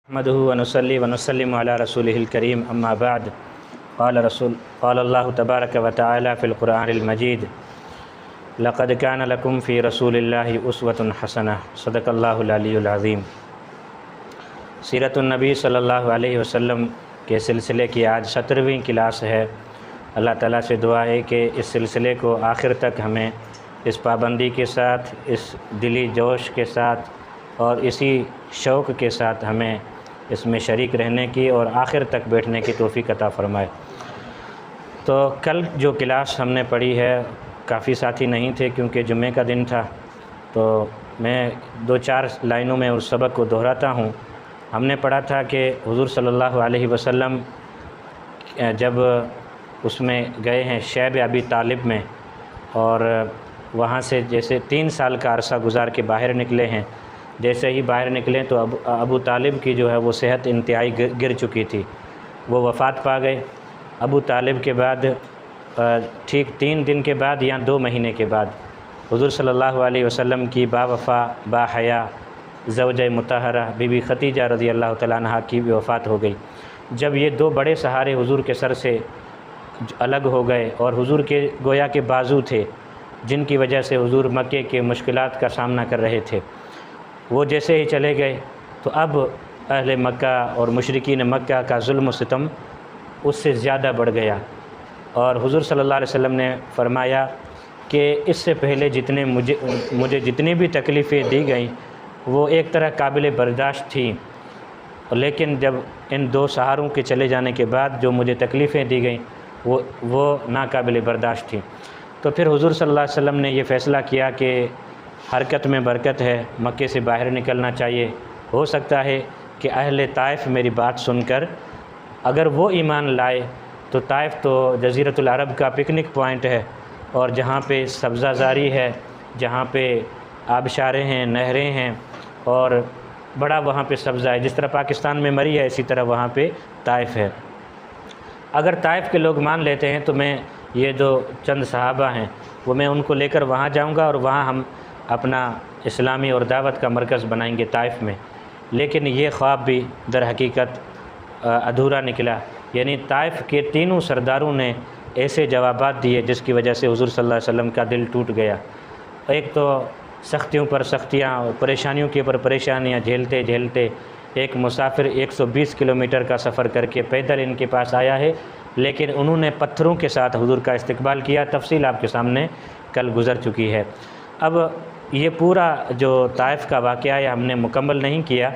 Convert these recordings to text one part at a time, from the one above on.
نحمدہ ونصلی ونسلم علی رسولہ الکریم اما بعد قال اللہ تبارک و تعالی فی القرآن المجید لقد کان لکم فی رسول اللہ اسوۃ حسنہ صدق اللہ العلی العظیم۔ سیرت النبی صلی اللہ علیہ وسلم کے سلسلے کی آج 17ویں کلاس ہے۔ اللہ تعالیٰ سے دعا ہے کہ اس سلسلے کو آخر تک ہمیں اس پابندی کے ساتھ، اس دلی جوش کے ساتھ اور اسی شوق کے ساتھ ہمیں اس میں شریک رہنے کی اور آخر تک بیٹھنے کی توفیق عطا فرمائے۔ تو کل جو کلاس ہم نے پڑھی ہے، کافی ساتھی نہیں تھے کیونکہ جمعے کا دن تھا، تو میں 2-4 لائنوں میں اس سبق کو دہراتا ہوں۔ ہم نے پڑھا تھا کہ حضور صلی اللہ علیہ وسلم جب اس میں گئے ہیں شیب ابی طالب میں، اور وہاں سے جیسے 3 سال کا عرصہ گزار کے باہر نکلے ہیں، جیسے ہی باہر نکلیں تو ابو طالب کی جو ہے وہ صحت انتہائی گر چکی تھی، وہ وفات پا گئے۔ ابو طالب کے بعد ٹھیک 3 دن کے بعد یا 2 مہینے کے بعد حضور صلی اللہ علیہ وسلم کی با وفا با حیا زوجہ مطہرہ بی بی ختیجہ رضی اللہ تعالیٰ عنہا کی بھی وفات ہو گئی۔ جب یہ 2 بڑے سہارے حضور کے سر سے الگ ہو گئے اور حضور کے گویا کے بازو تھے جن کی وجہ سے حضور مکے کے مشکلات کا سامنا کر رہے تھے، وہ جیسے ہی چلے گئے تو اب اہل مکہ اور مشرکین مکہ کا ظلم و ستم اس سے زیادہ بڑھ گیا، اور حضور صلی اللہ علیہ وسلم نے فرمایا کہ اس سے پہلے مجھے جتنی بھی تکلیفیں دی گئیں وہ ایک طرح قابل برداشت تھیں، لیکن جب ان 2 سہاروں کے چلے جانے کے بعد جو مجھے تکلیفیں دی گئیں وہ ناقابل برداشت تھیں۔ تو پھر حضور صلی اللہ علیہ وسلم نے یہ فیصلہ کیا کہ حرکت میں برکت ہے، مکے سے باہر نکلنا چاہیے۔ ہو سکتا ہے کہ اہل طائف میری بات سن کر اگر وہ ایمان لائے تو طائف تو جزیرۃ العرب کا پکنک پوائنٹ ہے، اور جہاں پہ سبزہ زاری ہے، جہاں پہ آبشاریں ہیں، نہریں ہیں، اور بڑا وہاں پہ سبزہ ہے، جس طرح پاکستان میں مری ہے اسی طرح وہاں پہ طائف ہے۔ اگر طائف کے لوگ مان لیتے ہیں تو میں یہ جو چند صحابہ ہیں وہ میں ان کو لے کر وہاں جاؤں گا اور وہاں ہم اپنا اسلامی اور دعوت کا مرکز بنائیں گے طائف میں۔ لیکن یہ خواب بھی در حقیقت ادھورا نکلا، یعنی طائف کے 3 سرداروں نے ایسے جوابات دیے جس کی وجہ سے حضور صلی اللہ علیہ وسلم کا دل ٹوٹ گیا۔ ایک تو سختیوں پر سختیاں اور پریشانیوں کے اوپر پریشانیاں جھیلتے جھیلتے ایک مسافر 120 کلومیٹر کا سفر کر کے پیدل ان کے پاس آیا ہے، لیکن انہوں نے پتھروں کے ساتھ حضور کا استقبال کیا۔ تفصیل آپ کے سامنے کل گزر چکی ہے۔ اب یہ پورا جو طائف کا واقعہ ہے ہم نے مکمل نہیں کیا،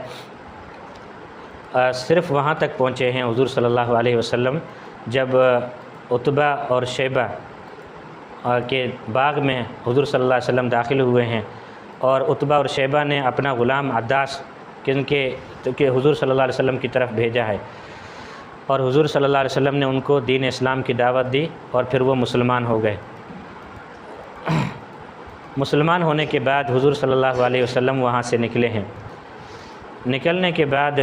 صرف وہاں تک پہنچے ہیں حضور صلی اللہ علیہ وسلم جب عتبہ اور شیبہ کے باغ میں حضور صلی اللہ علیہ وسلم داخل ہوئے ہیں، اور عتبہ اور شیبہ نے اپنا غلام عداس کہ حضور صلی اللہ علیہ وسلم کی طرف بھیجا ہے، اور حضور صلی اللہ علیہ وسلم نے ان کو دین اسلام کی دعوت دی اور پھر وہ مسلمان ہو گئے۔ مسلمان ہونے کے بعد حضور صلی اللہ علیہ وسلم وہاں سے نکلے ہیں۔ نکلنے کے بعد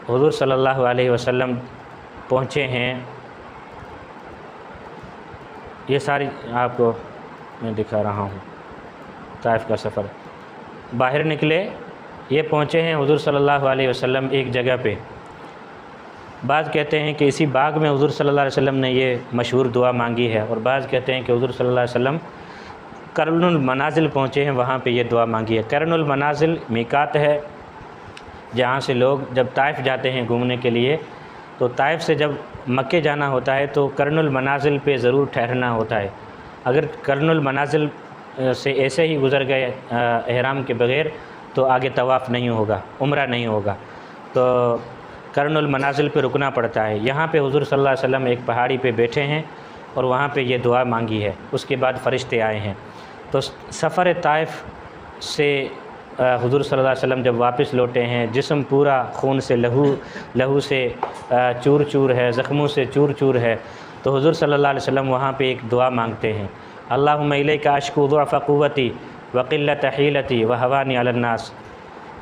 حضور صلی اللہ علیہ وسلم پہنچے ہیں، یہ ساری آپ کو میں دکھا رہا ہوں طائف کا سفر۔ باہر نکلے، یہ پہنچے ہیں حضور صلی اللہ علیہ وسلم ایک جگہ پہ۔ بعض کہتے ہیں کہ اسی باغ میں حضور صلی اللہ علیہ وسلم نے یہ مشہور دعا مانگی ہے، اور بعض کہتے ہیں کہ حضور صلی اللہ علیہ وسلم قرن المنازل پہنچے ہیں، وہاں پہ یہ دعا مانگی ہے۔ قرن المنازل میقات ہے جہاں سے لوگ جب طائف جاتے ہیں گھومنے کے لیے، تو طائف سے جب مکے جانا ہوتا ہے تو قرن المنازل پہ ضرور ٹھہرنا ہوتا ہے۔ اگر قرن المنازل سے ایسے ہی گزر گئے احرام کے بغیر تو آگے طواف نہیں ہوگا، عمرہ نہیں ہوگا، تو قرن المنازل پہ رکنا پڑتا ہے۔ یہاں پہ حضور صلی اللہ علیہ وسلم ایک پہاڑی پہ بیٹھے ہیں اور وہاں پہ یہ دعا مانگی ہے۔ اس کے بعد فرشتے آئے ہیں۔ تو سفر طائف سے حضور صلی اللہ علیہ وسلم جب واپس لوٹے ہیں، جسم پورا خون سے لہو سے چور چور ہے، زخموں سے چور چور ہے، تو حضور صلی اللہ علیہ وسلم وہاں پہ ایک دعا مانگتے ہیں، اللہم الیک اشکو ضعف قوتی وقلت حیلتی وہوانی علی الناس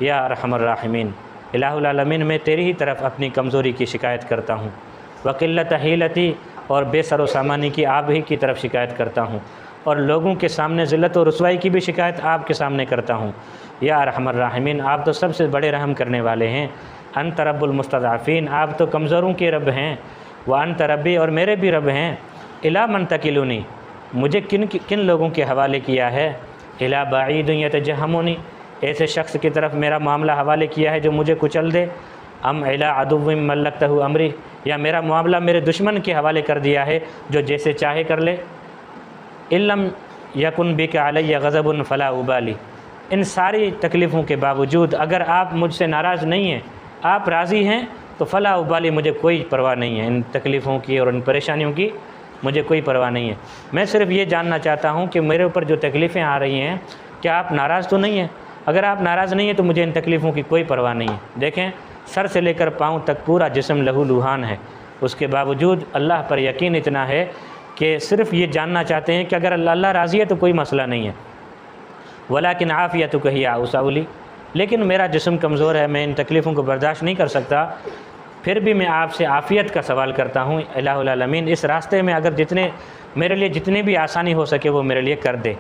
یا ارحم الراحمین۔ الہ العالمین، میں تیری ہی طرف اپنی کمزوری کی شکایت کرتا ہوں، وقلت حیلتی، اور بے سر و سامانی کی آپ ہی کی طرف شکایت کرتا ہوں، اور لوگوں کے سامنے ذلت و رسوائی کی بھی شکایت آپ کے سامنے کرتا ہوں۔ یا ارحم الراحمین، آپ تو سب سے بڑے رحم کرنے والے ہیں، انت رب المستضعفین، آپ تو کمزوروں کے رب ہیں، وانت ربی، اور میرے بھی رب ہیں، الی من تکلونی، مجھے کن لوگوں کے حوالے کیا ہے، الی بعید یتجہمونی، ایسے شخص کی طرف میرا معاملہ حوالے کیا ہے جو مجھے کچل دے، ام الی عدو ملکتہ امری، یا میرا معاملہ میرے دشمن کے حوالے کر دیا ہے جو جیسے چاہے کر لے، علم یکن بک علی غضب فلا ابالی، ان ساری تکلیفوں کے باوجود اگر آپ مجھ سے ناراض نہیں ہیں، آپ راضی ہیں، تو فلا ابالی، مجھے کوئی پرواہ نہیں ہے، ان تکلیفوں کی اور ان پریشانیوں کی مجھے کوئی پرواہ نہیں ہے، میں صرف یہ جاننا چاہتا ہوں کہ میرے اوپر جو تکلیفیں آ رہی ہیں کیا آپ ناراض تو نہیں ہیں؟ اگر آپ ناراض نہیں ہیں تو مجھے ان تکلیفوں کی کوئی پرواہ نہیں ہے۔ دیکھیں، سر سے لے کر پاؤں تک پورا جسم لہو لوہان ہے، اس کے باوجود اللہ پر یقین اتنا ہے کہ صرف یہ جاننا چاہتے ہیں کہ اگر اللہ راضی ہے تو کوئی مسئلہ نہیں ہے، ولیکن عافیتک ہی اوسع لی، لیکن میرا جسم کمزور ہے، میں ان تکلیفوں کو برداشت نہیں کر سکتا، پھر بھی میں آپ سے عافیت کا سوال کرتا ہوں الہ العالمین، اس راستے میں اگر میرے لیے جتنی بھی آسانی ہو سکے وہ میرے لیے کر دے۔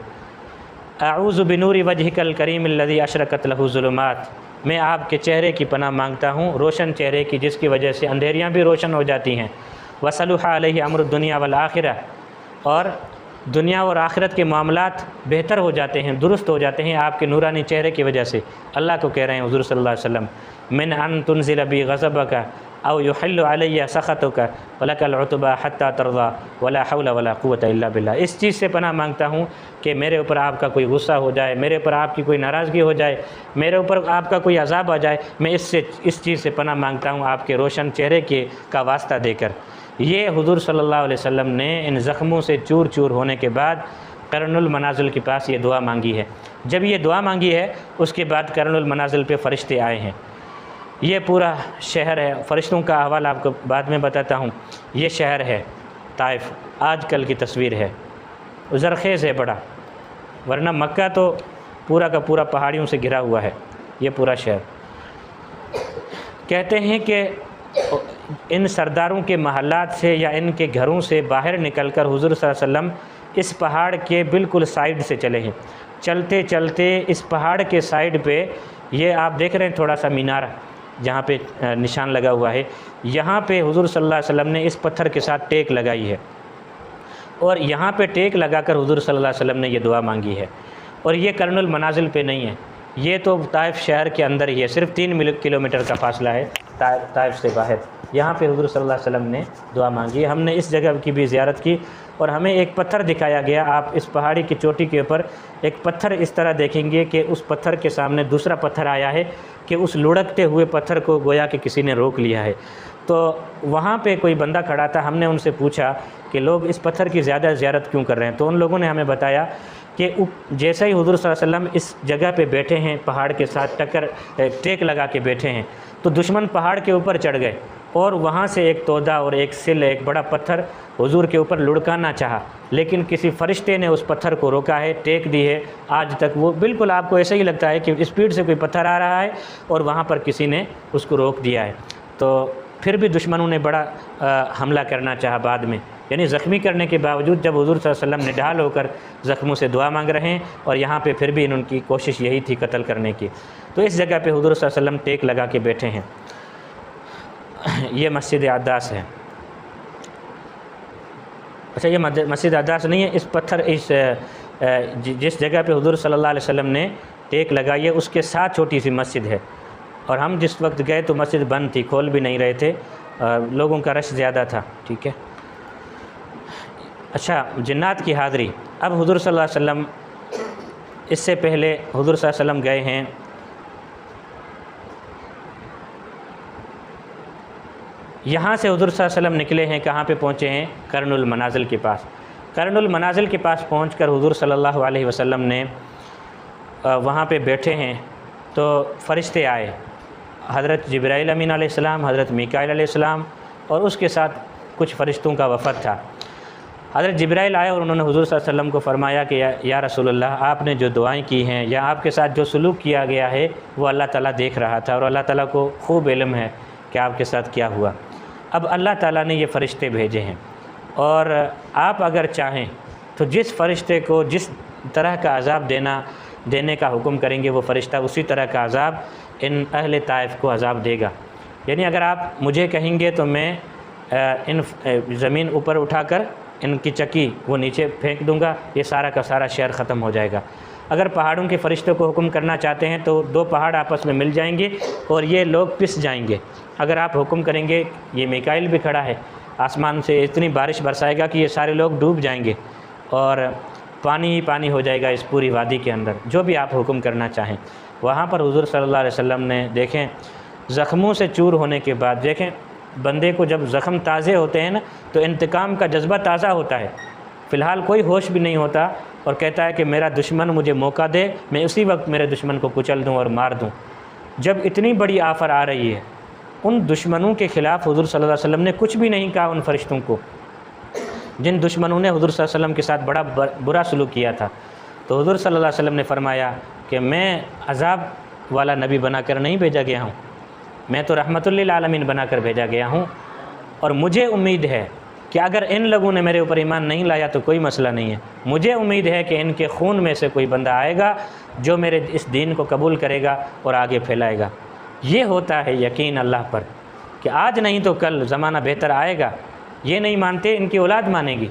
اعوذ بنور وجہک الکریم الذی اشرقت لہ الظلمات، میں آپ کے چہرے کی پناہ مانگتا ہوں، روشن چہرے کی جس کی وجہ سے اندھیریاں بھی روشن ہو جاتی ہیں، وصلح علیہ امر الدنیا والآخرہ، اور دنیا اور آخرت کے معاملات بہتر ہو جاتے ہیں، درست ہو جاتے ہیں آپ کے نورانی چہرے کی وجہ سے۔ اللہ کو کہہ رہے ہیں حضور صلی اللہ علیہ وسلم، من ان تنزل بی غضبک او یحل علی سخطک ولک العتبی حتی ترضی ولا حول ولا قوة الا باللہ، اس چیز سے پناہ مانگتا ہوں کہ میرے اوپر آپ کا کوئی غصہ ہو جائے، میرے اوپر آپ کی کوئی ناراضگی ہو جائے، میرے اوپر آپ کا کوئی عذاب آ جائے، میں اس چیز سے پناہ مانگتا ہوں آپ کے روشن چہرے کا واسطہ دے کر۔ یہ حضور صلی اللہ علیہ وسلم نے ان زخموں سے چور چور ہونے کے بعد قرن المنازل کے پاس یہ دعا مانگی ہے۔ جب یہ دعا مانگی ہے اس کے بعد قرن المنازل پہ فرشتے آئے ہیں، یہ پورا شہر ہے، فرشتوں کا احوال آپ کو بعد میں بتاتا ہوں۔ یہ شہر ہے طائف، آج کل کی تصویر ہے، زرخیز ہے بڑا، ورنہ مکہ تو پورا کا پورا پہاڑیوں سے گھرا ہوا ہے، یہ پورا شہر۔ کہتے ہیں کہ ان سرداروں کے محلات سے یا ان کے گھروں سے باہر نکل کر حضور صلی اللہ علیہ وسلم اس پہاڑ کے بالکل سائیڈ سے چلے ہیں، چلتے چلتے اس پہاڑ کے سائیڈ پہ، یہ آپ دیکھ رہے ہیں تھوڑا سا مینار جہاں پہ نشان لگا ہوا ہے، یہاں پہ حضور صلی اللہ علیہ وسلم نے اس پتھر کے ساتھ ٹیک لگائی ہے، اور یہاں پہ ٹیک لگا کر حضور صلی اللہ علیہ وسلم نے یہ دعا مانگی ہے۔ اور یہ قرن المنازل پہ نہیں ہے، یہ تو طائف شہر کے اندر ہی ہے، صرف 3 کلومیٹر کا فاصلہ ہے طائف سے باہر، یہاں پہ حضور صلی اللہ علیہ وسلم نے دعا مانگی ہے۔ ہم نے اس جگہ کی بھی زیارت کی اور ہمیں ایک پتھر دکھایا گیا، آپ اس پہاڑی کی چوٹی کے اوپر ایک پتھر اس طرح دیکھیں گے کہ اس پتھر کے سامنے دوسرا پتھر آیا ہے کہ اس لڑکتے ہوئے پتھر کو گویا کہ کسی نے روک لیا ہے۔ تو وہاں پہ کوئی بندہ کھڑا تھا، ہم نے ان سے پوچھا کہ لوگ اس پتھر کی زیادہ زیارت کیوں کر رہے ہیں؟ تو ان لوگوں نے ہمیں بتایا کہ جیسے ہی حضور صلی اللہ علیہ وسلم اس جگہ پہ بیٹھے ہیں، پہاڑ کے ساتھ ٹیک لگا کے بیٹھے ہیں، تو دشمن پہاڑ کے اوپر چڑھ گئے اور وہاں سے ایک تودا اور ایک سل، ایک بڑا پتھر حضور کے اوپر لڑکانا چاہا، لیکن کسی فرشتے نے اس پتھر کو روکا ہے، ٹیک دی ہے۔ آج تک وہ بالکل آپ کو ایسا ہی لگتا ہے کہ اسپیڈ سے کوئی پتھر آ رہا ہے اور وہاں پر کسی نے اس کو روک دیا ہے۔ تو پھر بھی دشمنوں نے بڑا حملہ کرنا چاہا بعد میں، یعنی زخمی کرنے کے باوجود جب حضور صلی اللہ علیہ وسلم نڈال ہو کر زخموں سے دعا مانگ رہے ہیں، اور یہاں پہ پھر بھی ان کی کوشش یہی تھی قتل کرنے کی، تو اس جگہ پہ حضور صلی اللہ علیہ وسلم ٹیک لگا کے بیٹھے ہیں۔ یہ مسجد عداس ہے۔ اچھا، یہ مسجد عداس نہیں ہے، اس پتھر جس جگہ پہ حضور صلی اللہ علیہ وسلم نے ٹیک لگائی ہے اس کے ساتھ چھوٹی سی مسجد ہے، اور ہم جس وقت گئے تو مسجد بند تھی، کھول بھی نہیں رہے تھے، لوگوں کا رش زیادہ تھا، ٹھیک ہے۔ اچھا، جنات کی حاضری۔ اب حضور صلی اللہ علیہ وسلم، اس سے پہلے حضور صلی اللہ علیہ وسلم گئے ہیں یہاں سے، حضور صلی اللہ علیہ وسلم نکلے ہیں، کہاں پہ پہنچے ہیں؟ قرن المنازل کے پاس۔ قرن المنازل کے پاس پہنچ کر حضور صلی اللہ علیہ وسلم نے وہاں پہ بیٹھے ہیں تو فرشتے آئے، حضرت جبرائیل امین علیہ السلام، حضرت میکائیل علیہ السلام، اور اس کے ساتھ کچھ فرشتوں کا وفد تھا۔ حضرت جبرائیل آئے اور انہوں نے حضور صلی اللہ علیہ وسلم کو فرمایا کہ یا رسول اللہ، آپ نے جو دعائیں کی ہیں یا آپ کے ساتھ جو سلوک کیا گیا ہے وہ اللہ تعالیٰ دیکھ رہا تھا، اور اللہ تعالیٰ کو خوب علم ہے کہ آپ کے ساتھ کیا ہوا۔ اب اللہ تعالیٰ نے یہ فرشتے بھیجے ہیں، اور آپ اگر چاہیں تو جس فرشتے کو جس طرح کا عذاب دینے کا حکم کریں گے وہ فرشتہ اسی طرح کا عذاب ان اہل طائف کو عذاب دے گا۔ یعنی اگر آپ مجھے کہیں گے تو میں ان زمین اوپر اٹھا کر ان کی چکی وہ نیچے پھینک دوں گا، یہ سارا کا سارا شہر ختم ہو جائے گا۔ اگر پہاڑوں کے فرشتوں کو حکم کرنا چاہتے ہیں تو 2 پہاڑ آپس میں مل جائیں گے اور یہ لوگ پس جائیں گے۔ اگر آپ حکم کریں گے، یہ میکائیل بھی کھڑا ہے، آسمان سے اتنی بارش برسائے گا کہ یہ سارے لوگ ڈوب جائیں گے اور پانی ہی پانی ہو جائے گا اس پوری وادی کے اندر، جو بھی آپ حکم کرنا چاہیں۔ وہاں پر حضور صلی اللہ علیہ وسلم نے دیکھیں زخموں سے چور ہونے کے بعد، دیکھیں بندے کو جب زخم تازے ہوتے ہیں نا تو انتقام کا جذبہ تازہ ہوتا ہے، فی الحال کوئی ہوش بھی نہیں ہوتا اور کہتا ہے کہ میرا دشمن مجھے موقع دے، میں اسی وقت میرے دشمن کو کچل دوں اور مار دوں۔ جب اتنی بڑی آفر آ رہی ہے، ان دشمنوں کے خلاف حضور صلی اللہ علیہ وسلم نے کچھ بھی نہیں کہا ان فرشتوں کو، جن دشمنوں نے حضور صلی اللہ علیہ وسلم کے ساتھ بڑا برا سلوک کیا تھا۔ تو حضور صلی اللہ علیہ وسلم نے فرمایا کہ میں عذاب والا نبی بنا کر نہیں بھیجا گیا ہوں، میں تو رحمت للعالمین بنا کر بھیجا گیا ہوں، اور مجھے امید ہے کہ اگر ان لوگوں نے میرے اوپر ایمان نہیں لایا تو کوئی مسئلہ نہیں ہے، مجھے امید ہے کہ ان کے خون میں سے کوئی بندہ آئے گا جو میرے اس دین کو قبول کرے گا اور آگے پھیلائے گا۔ یہ ہوتا ہے یقین اللہ پر کہ آج نہیں تو کل زمانہ بہتر آئے گا۔ یہ نہیں مانتے، ان کی اولاد مانے گی۔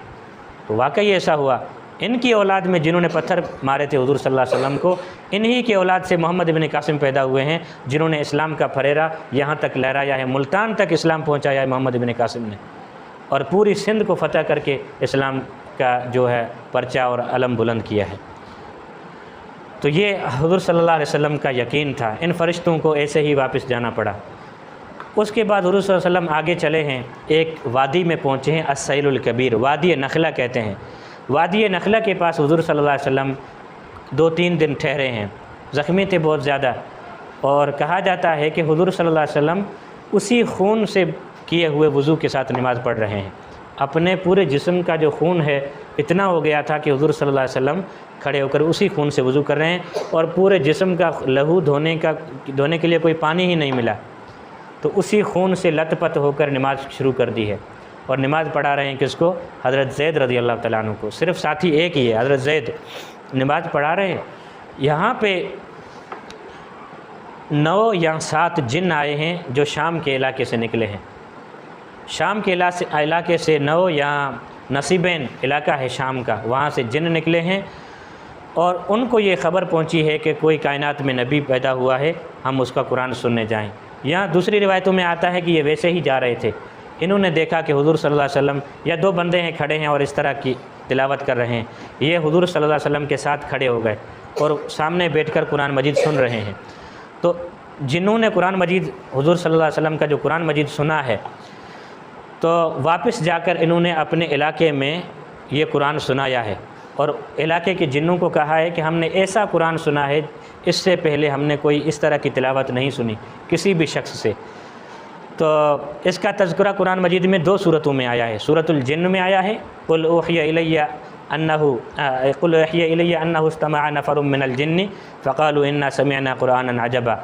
تو واقعی ایسا ہوا، ان کی اولاد میں جنہوں نے پتھر مارے تھے حضور صلی اللہ علیہ وسلم کو، انہی کی اولاد سے محمد ابن قاسم پیدا ہوئے ہیں، جنہوں نے اسلام کا پھریرا یہاں تک لہرایا ہے، ملتان تک اسلام پہنچایا ہے محمد ابن قاسم نے، اور پوری سندھ کو فتح کر کے اسلام کا جو ہے پرچہ اور علم بلند کیا ہے۔ تو یہ حضور صلی اللہ علیہ وسلم کا یقین تھا۔ ان فرشتوں کو ایسے ہی واپس جانا پڑا۔ اس کے بعد حضور صلی اللہ علیہ وسلم آگے چلے ہیں، ایک وادی میں پہنچے ہیں، السیل الکبیر، وادی نخلہ کہتے ہیں۔ وادی نخلہ کے پاس حضور صلی اللہ علیہ وسلم 2-3 دن ٹھہرے ہیں، زخمی تھے بہت زیادہ، اور کہا جاتا ہے کہ حضور صلی اللہ علیہ وسلم اسی خون سے کیے ہوئے وضو کے ساتھ نماز پڑھ رہے ہیں۔ اپنے پورے جسم کا جو خون ہے اتنا ہو گیا تھا کہ حضور صلی اللہ علیہ وسلم کھڑے ہو کر اسی خون سے وضو کر رہے ہیں، اور پورے جسم کا لہو دھونے کے لیے کوئی پانی ہی نہیں ملا، تو اسی خون سے لت پت ہو کر نماز شروع کر دی ہے، اور نماز پڑھا رہے ہیں کس کو؟ حضرت زید رضی اللہ تعالیٰ عنہ کو۔ صرف ساتھی ایک ہی ہے، حضرت زید نماز پڑھا رہے ہیں۔ یہاں پہ 9 یا 7 جن آئے ہیں جو شام کے علاقے سے نکلے ہیں۔ شام کے علاقے سے 9 یا نصیبین علاقہ ہے شام کا، وہاں سے جن نکلے ہیں، اور ان کو یہ خبر پہنچی ہے کہ کوئی کائنات میں نبی پیدا ہوا ہے، ہم اس کا قرآن سننے جائیں۔ یہاں دوسری روایتوں میں آتا ہے کہ یہ ویسے ہی جا رہے تھے، انہوں نے دیکھا کہ حضور صلی اللہ علیہ وسلم یا 2 بندے ہیں کھڑے ہیں اور اس طرح کی تلاوت کر رہے ہیں، یہ حضور صلی اللہ علیہ وسلم کے ساتھ کھڑے ہو گئے اور سامنے بیٹھ کر قرآن مجید سن رہے ہیں۔ تو جنہوں نے قرآن مجید حضور صلی اللہ علیہ وسلم کا جو قرآن مجید سنا ہے، تو واپس جا کر انہوں نے اپنے علاقے میں یہ قرآن سنایا ہے، اور علاقے کے جنوں کو کہا ہے کہ ہم نے ایسا قرآن سنا ہے، اس سے پہلے ہم نے کوئی اس طرح کی تلاوت نہیں سنی کسی بھی شخص سے۔ تو اس کا تذکرہ قرآن مجید میں 2 صورتوں میں آیا ہے، سورۃ الجن میں آیا ہے، قل اوحی الی انہ استمع نفر من الجن فقالوا انا سمعنا قرآنا عجبا،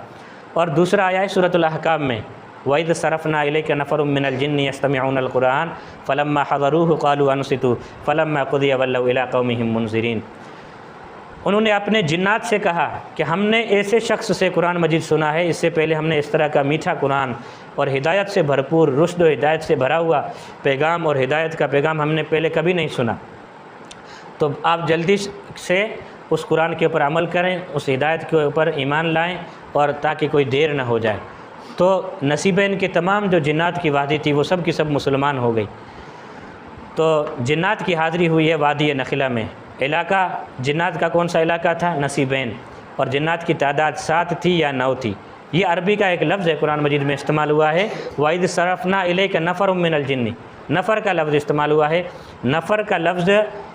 اور دوسرا آیا ہے سورۃ الاحقاف میں، وَإِذْ صَرَفْنَا إِلَيْكَ نَفَرٌ مِّنَ الْجِنِّ يَسْتَمِعُونَ الْقُرْآنَ فَلَمَّا حَضَرُوهُ قَالُوا أَنصِتُوا فَلَمَّا قُضِيَ وَلَّوْا إِلَىٰ قَوْمِهِمْ مُنذِرِينَ۔ انہوں نے اپنے جنات سے کہا کہ ہم نے ایسے شخص سے قرآن مجید سنا ہے، اس سے پہلے ہم نے اس طرح کا میٹھا قرآن اور ہدایت سے بھرپور، رشد و ہدایت سے بھرا ہوا پیغام اور ہدایت کا پیغام ہم نے پہلے کبھی نہیں سنا۔ تو آپ جلدی سے اس قرآن کے اوپر عمل کریں، اس ہدایت کے اوپر ایمان لائیں، اور تاکہ کوئی دیر نہ ہو جائے۔ تو نصیبین کے تمام جو جنات کی وادی تھی وہ سب کی سب مسلمان ہو گئی۔ تو جنات کی حاضری ہوئی ہے وادی نخلہ میں۔ علاقہ جنات کا کون سا علاقہ تھا؟ نصیبین، اور جنات کی تعداد 7 تھی یا 9 تھی۔ یہ عربی کا ایک لفظ ہے، قرآن مجید میں استعمال ہوا ہے، وَإِذْ صَرَفْنَا إِلَيْكَ نَفَرٌ مِّنَ الْجِنِّ، نفر کا لفظ استعمال ہوا ہے۔ نفر کا لفظ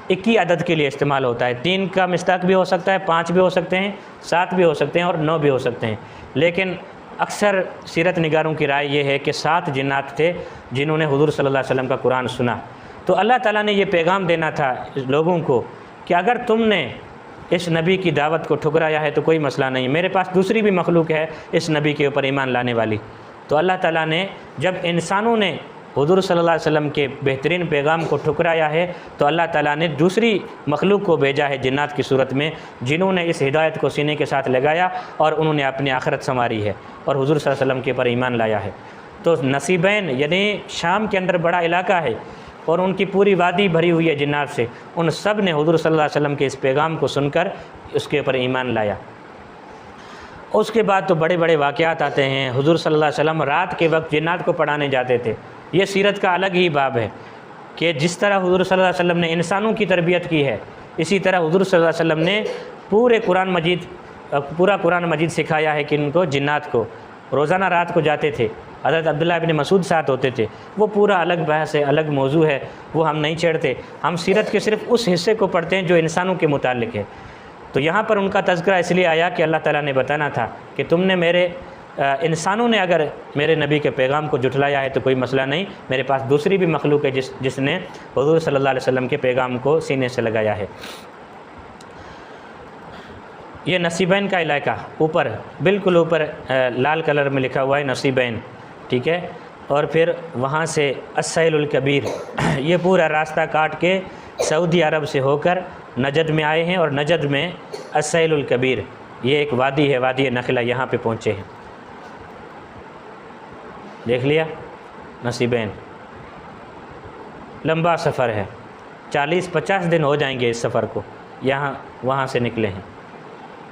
21 عدد کے لیے استعمال ہوتا ہے، 3 کا مصداق بھی ہو سکتا ہے، 5 بھی ہو سکتے ہیں، 7 بھی ہو سکتے ہیں، اور 9 بھی ہو سکتے ہیں، لیکن اکثر سیرت نگاروں کی رائے یہ ہے کہ 7 جنات تھے جنہوں نے حضور صلی اللہ علیہ وسلم کا قرآن سنا۔ تو اللہ تعالیٰ نے یہ پیغام دینا تھا لوگوں کو کہ اگر تم نے اس نبی کی دعوت کو ٹھکرایا ہے تو کوئی مسئلہ نہیں، میرے پاس دوسری بھی مخلوق ہے اس نبی کے اوپر ایمان لانے والی۔ تو اللہ تعالیٰ نے جب انسانوں نے حضور صلی اللہ علیہ وسلم کے بہترین پیغام کو ٹھکرایا ہے تو اللہ تعالیٰ نے دوسری مخلوق کو بھیجا ہے جنات کی صورت میں، جنہوں نے اس ہدایت کو سینے کے ساتھ لگایا اور انہوں نے اپنی آخرت سنواری ہے اور حضور صلی اللہ علیہ وسلم کے اوپر ایمان لایا ہے۔ تو نصیبین یعنی شام کے اندر بڑا علاقہ ہے اور ان کی پوری وادی بھری ہوئی ہے جنات سے، ان سب نے حضور صلی اللہ علیہ وسلم کے اس پیغام کو سن کر اس کے اوپر ایمان لایا۔ اس کے بعد تو بڑے بڑے واقعات آتے ہیں۔ حضور صلی اللہ علیہ وسلم رات کے وقت جنات کو پڑھانے جاتے تھے۔ یہ سیرت کا الگ ہی باب ہے کہ جس طرح حضور صلی اللہ علیہ وسلم نے انسانوں کی تربیت کی ہے، اسی طرح حضور صلی اللہ علیہ وسلم نے پورا قرآن مجید سکھایا ہے کہ ان کو جنات کو روزانہ رات کو جاتے تھے۔ حضرت عبداللہ ابن مسعود ساتھ ہوتے تھے، وہ پورا الگ بحث ہے، الگ موضوع ہے، وہ ہم نہیں چھیڑتے۔ ہم سیرت کے صرف اس حصے کو پڑھتے ہیں جو انسانوں کے متعلق ہے۔ تو یہاں پر ان کا تذکرہ اس لیے آیا کہ اللہ تعالیٰ نے بتانا تھا کہ تم نے انسانوں نے اگر میرے نبی کے پیغام کو جھٹلایا ہے تو کوئی مسئلہ نہیں، میرے پاس دوسری بھی مخلوق ہے جس نے حضور صلی اللہ علیہ وسلم کے پیغام کو سینے سے لگایا ہے۔ یہ نصیبین کا علاقہ اوپر بالکل اوپر لال کلر میں لکھا ہوا ہے نصیبین، ٹھیک ہے۔ اور پھر وہاں سے السیل الکبیر، یہ پورا راستہ کاٹ کے سعودی عرب سے ہو کر نجد میں آئے ہیں، اور نجد میں السیل الکبیر یہ ایک وادی ہے، وادی نخلہ، یہاں پہ پہنچے ہیں۔ دیکھ لیا نصیبین، لمبا سفر ہے، 40-50 دن ہو جائیں گے اس سفر کو، وہاں سے نکلے ہیں۔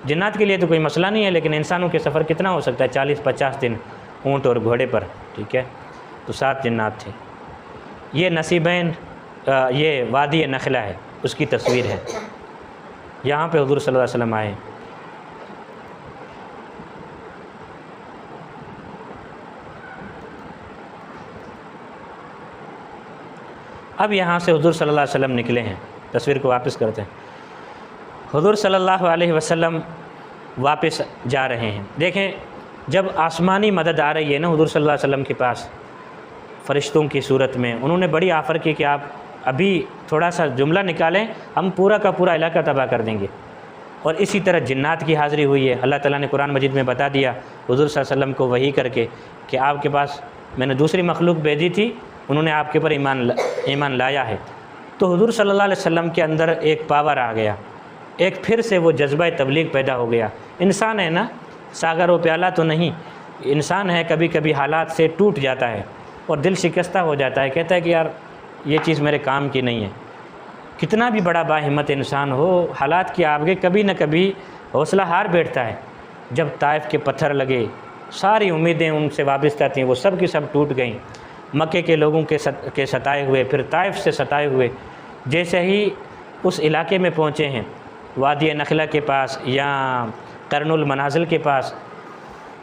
جنات کے لیے تو کوئی مسئلہ نہیں ہے، لیکن انسانوں کے سفر کتنا ہو سکتا ہے؟ 40-50 دن اونٹ اور گھوڑے پر، ٹھیک ہے۔ تو 7 جنات تھے۔ یہ نصیبین یہ وادی نخلہ ہے، اس کی تصویر ہے، یہاں پہ حضور صلی اللہ علیہ وسلم آئے۔ اب یہاں سے حضور صلی اللہ علیہ وسلم نکلے ہیں، تصویر کو واپس کرتے ہیں۔ حضور صلی اللہ علیہ وسلم واپس جا رہے ہیں۔ دیکھیں جب آسمانی مدد آ رہی ہے نا حضور صلی اللہ علیہ وسلم کے پاس فرشتوں کی صورت میں، انہوں نے بڑی آفر کی کہ آپ ابھی تھوڑا سا جملہ نکالیں، ہم پورا کا پورا علاقہ تباہ کر دیں گے۔ اور اسی طرح جنات کی حاضری ہوئی ہے۔ اللہ تعالیٰ نے قرآن مجید میں بتا دیا حضور صلی اللہ علیہ وسلم کو وحی کر کے کہ آپ کے پاس میں نے دوسری مخلوق بھیجی تھی، انہوں نے آپ کے اوپر ایمان لایا ہے۔ تو حضور صلی اللہ علیہ وسلم کے اندر ایک پاور آ گیا، ایک پھر سے وہ جذبہ تبلیغ پیدا ہو گیا۔ انسان ہے نا، ساگر و پیالہ تو نہیں، انسان ہے، کبھی کبھی حالات سے ٹوٹ جاتا ہے اور دل شکستہ ہو جاتا ہے، کہتا ہے کہ یار یہ چیز میرے کام کی نہیں ہے۔ کتنا بھی بڑا باہمت انسان ہو، حالات کے آگے کبھی نہ کبھی حوصلہ ہار بیٹھتا ہے۔ جب طائف کے پتھر لگے، ساری امیدیں ان سے وابستہ تھیں، وہ سب کی سب ٹوٹ گئیں۔ مکے کے لوگوں کے ستائے ہوئے، پھر طائف سے ستائے ہوئے جیسے ہی اس علاقے میں پہنچے ہیں، وادی نخلہ کے پاس یا قرن المنازل کے پاس،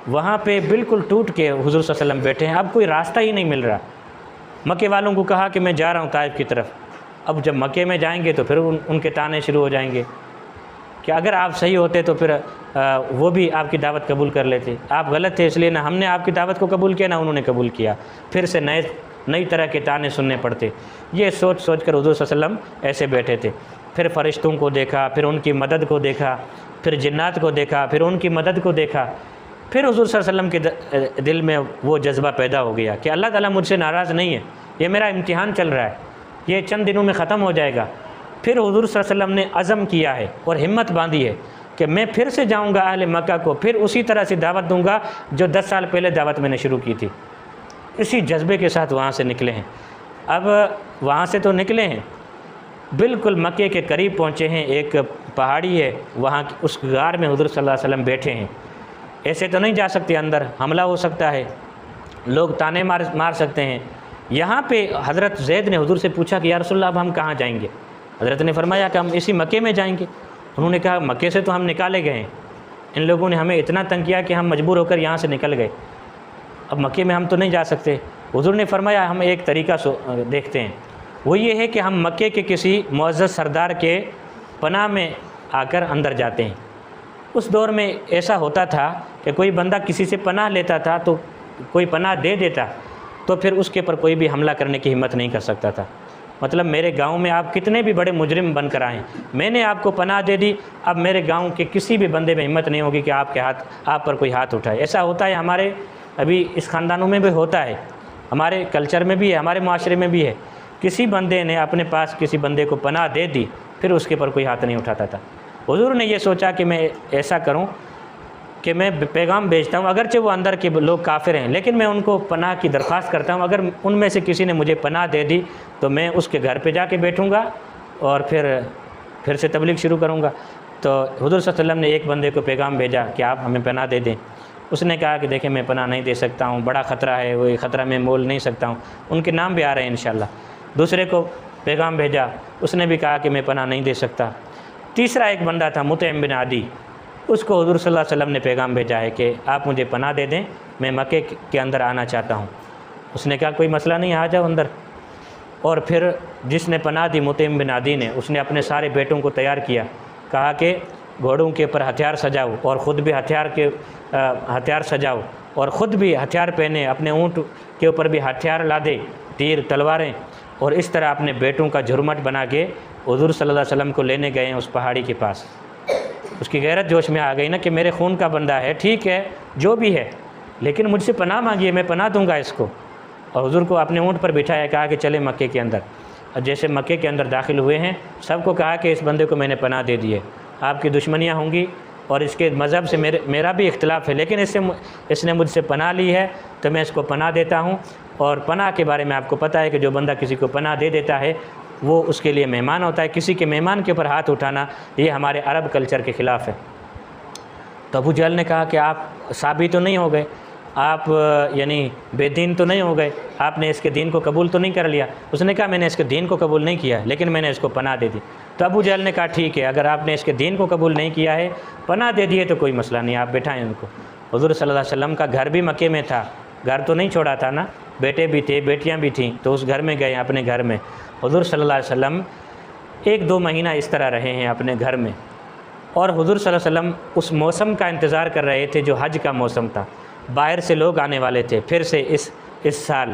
وہاں پہ بالکل ٹوٹ کے حضور صلی اللہ علیہ وسلم بیٹھے ہیں۔ اب کوئی راستہ ہی نہیں مل رہا۔ مکے والوں کو کہا کہ میں جا رہا ہوں طائف کی طرف۔ اب جب مکے میں جائیں گے تو پھر ان کے تانے شروع ہو جائیں گے کہ اگر آپ صحیح ہوتے تو پھر وہ بھی آپ کی دعوت قبول کر لیتے، آپ غلط تھے اس لیے نہ ہم نے آپ کی دعوت کو قبول کیا نہ انہوں نے قبول کیا، پھر سے نئی طرح کے تانے سننے پڑتے۔ یہ سوچ کر حضور صلی اللہ علیہ وسلم ایسے بیٹھے تھے۔ پھر فرشتوں کو دیکھا، پھر ان کی مدد کو دیکھا، پھر جنات کو دیکھا، پھر ان کی مدد کو دیکھا۔ پھر حضور صلی اللہ علیہ وسلم کے دل میں وہ جذبہ پیدا ہو گیا کہ اللہ تعالیٰ مجھ سے ناراض نہیں ہے، یہ میرا امتحان چل رہا ہے، یہ چند دنوں میں ختم ہو جائے گا۔ پھر حضور صلی اللہ علیہ وسلم نے عزم کیا ہے اور ہمت باندھی ہے کہ میں پھر سے جاؤں گا اہل مکہ کو، پھر اسی طرح سے دعوت دوں گا جو 10 سال پہلے دعوت میں نے شروع کی تھی۔ اسی جذبے کے ساتھ وہاں سے نکلے ہیں۔ اب وہاں سے تو نکلے ہیں، بالکل مکے کے قریب پہنچے ہیں، ایک پہاڑی ہے، وہاں اس غار میں حضور صلی اللہ علیہ وسلم بیٹھے ہیں۔ ایسے تو نہیں جا سکتے، اندر حملہ ہو سکتا ہے، لوگ تانے مار سکتے ہیں۔ یہاں پہ حضرت زید نے حضور سے پوچھا کہ یا رسول اللہ اب ہم کہاں جائیں گے؟ حضرت نے فرمایا کہ ہم اسی مکے میں جائیں گے۔ انہوں نے کہا مکے سے تو ہم نکالے گئے ہیں، ان لوگوں نے ہمیں اتنا تنگ کیا کہ ہم مجبور ہو کر یہاں سے نکل گئے، اب مکے میں ہم تو نہیں جا سکتے۔ حضور نے فرمایا ہم ایک طریقہ دیکھتے ہیں، وہ یہ ہے کہ ہم مکے کے کسی معزز سردار کے پناہ میں آ کر اندر جاتے ہیں۔ اس دور میں ایسا ہوتا تھا کہ کوئی بندہ کسی سے پناہ لیتا تھا تو کوئی پناہ دے دیتا تو پھر اس کے پر کوئی بھی حملہ کرنے کی ہمت نہیں کر سکتا تھا۔ مطلب میرے گاؤں میں آپ کتنے بھی بڑے مجرم بن کر آئیں، میں نے آپ کو پناہ دے دی، اب میرے گاؤں کے کسی بھی بندے میں ہمت نہیں ہوگی کہ آپ پر کوئی ہاتھ اٹھائے۔ ایسا ہوتا ہے، ہمارے ابھی اس خاندانوں میں بھی ہوتا ہے، ہمارے کلچر میں بھی ہے، ہمارے معاشرے میں بھی ہے۔ کسی بندے نے اپنے پاس کسی بندے کو پناہ دے دی، پھر اس کے پر کوئی ہاتھ نہیں اٹھاتا تھا۔ حضور نے یہ سوچا کہ میں ایسا کروں کہ میں پیغام بھیجتا ہوں، اگرچہ وہ اندر کے لوگ کافر ہیں، لیکن میں ان کو پناہ کی درخواست کرتا ہوں، اگر ان میں سے کسی نے مجھے پناہ دے دی تو میں اس کے گھر پہ جا کے بیٹھوں گا اور پھر سے تبلیغ شروع کروں گا۔ تو حضور صلی اللہ علیہ وسلم نے ایک بندے کو پیغام بھیجا کہ آپ ہمیں پناہ دے دیں۔ اس نے کہا کہ دیکھیں میں پناہ نہیں دے سکتا ہوں، بڑا خطرہ ہے، وہ خطرہ میں مول نہیں سکتا ہوں۔ ان کے نام بھی آ رہے ہیں انشاءاللہ۔ دوسرے کو پیغام بھیجا، اس نے بھی کہا کہ میں پناہ نہیں دے سکتا۔ تیسرا ایک بندہ تھا مطعم بن عدی، اس کو حضور صلی اللہ علیہ وسلم نے پیغام بھیجا ہے کہ آپ مجھے پناہ دے دیں، میں مکے کے اندر آنا چاہتا ہوں۔ اس نے کہا کوئی مسئلہ نہیں، آ جاؤ اندر۔ اور پھر جس نے پناہ دی مطعم بن عدی نے، اس نے اپنے سارے بیٹوں کو تیار کیا، کہا کہ گھوڑوں کے اوپر ہتھیار سجاؤ اور خود بھی ہتھیار سجاؤ اور خود بھی ہتھیار پہنے، اپنے اونٹ کے اوپر بھی ہتھیار لادے، تیر تلواریں، اور اس طرح اپنے بیٹوں کا جھرمٹ بنا کے حضور صلی اللہ علیہ وسلم کو لینے گئے ہیں اس پہاڑی کے پاس۔ اس کی غیرت جوش میں آ گئی نا کہ میرے خون کا بندہ ہے، ٹھیک ہے جو بھی ہے، لیکن مجھ سے پناہ مانگی ہے، میں پناہ دوں گا اس کو۔ اور حضور کو اپنے اونٹ پر بٹھایا، کہا کہ چلے مکے کے اندر۔ اور جیسے مکے کے اندر داخل ہوئے ہیں، سب کو کہا کہ اس بندے کو میں نے پناہ دے دی ہے، آپ کی دشمنیاں ہوں گی اور اس کے مذہب سے میرا بھی اختلاف ہے، لیکن اس نے مجھ سے پناہ لی ہے تو میں اس کو پناہ دیتا ہوں۔ اور پناہ کے بارے میں آپ کو پتہ ہے کہ جو بندہ کسی کو پناہ دے دیتا ہے وہ اس کے لیے مہمان ہوتا ہے۔ کسی کے مہمان کے اوپر ہاتھ اٹھانا یہ ہمارے عرب کلچر کے خلاف ہے۔ تو ابو جہل نے کہا کہ آپ صابی تو نہیں ہو گئے، آپ یعنی بے دین تو نہیں ہو گئے، آپ نے اس کے دین کو قبول تو نہیں کر لیا۔ اس نے کہا میں نے اس کے دین کو قبول نہیں کیا، لیکن میں نے اس کو پناہ دے دی۔ تو ابو جہل نے کہا ٹھیک ہے، اگر آپ نے اس کے دین کو قبول نہیں کیا ہے، پناہ دے دیے تو کوئی مسئلہ نہیں، آپ بٹھائیں ان کو۔ حضور صلی اللہ علیہ وسلم کا گھر بھی مکے میں تھا، گھر تو نہیں چھوڑا تھا نا، بیٹے بھی تھے، بیٹیاں بھی تھیں، تو اس گھر میں گئے اپنے گھر میں۔ حضور صلی اللہ علیہ وسلم 1-2 مہینہ اس طرح رہے ہیں اپنے گھر میں، اور حضور صلی اللہ علیہ وسلم اس موسم کا انتظار کر رہے تھے جو حج کا موسم تھا۔ باہر سے لوگ آنے والے تھے پھر سے اس سال،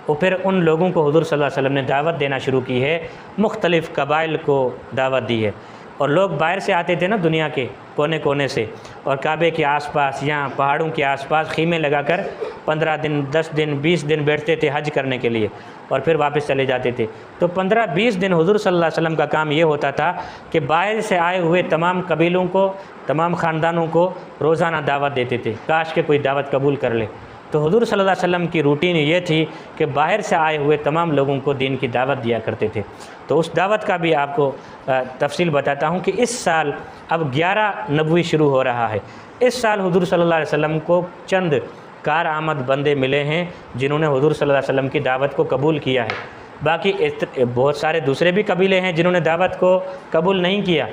اور پھر ان لوگوں کو حضور صلی اللہ علیہ وسلم نے دعوت دینا شروع کی ہے، مختلف قبائل کو دعوت دی ہے۔ اور لوگ باہر سے آتے تھے نا دنیا کے کونے کونے سے، اور کعبے کے آس پاس یا پہاڑوں کے آس پاس خیمے لگا کر 15 دن 10 دن 20 دن بیٹھتے تھے حج کرنے کے لیے، اور پھر واپس چلے جاتے تھے۔ تو 15-20 دن حضور صلی اللہ علیہ وسلم کا کام یہ ہوتا تھا کہ باہر سے آئے ہوئے تمام قبیلوں کو، تمام خاندانوں کو روزانہ دعوت دیتے تھے، کاش کہ کوئی دعوت قبول کر لے۔ تو حضور صلی اللہ علیہ وسلم کی روٹین یہ تھی کہ باہر سے آئے ہوئے تمام لوگوں کو دین کی دعوت دیا کرتے تھے۔ تو اس دعوت کا بھی آپ کو تفصیل بتاتا ہوں کہ اس سال اب 11 نبوی شروع ہو رہا ہے۔ اس سال حضور صلی اللہ علیہ وسلم کو چند کارآمد بندے ملے ہیں جنہوں نے حضور صلی اللہ علیہ وسلم کی دعوت کو قبول کیا ہے۔ باقی بہت سارے دوسرے بھی قبیلے ہیں جنہوں نے دعوت کو قبول نہیں کیا،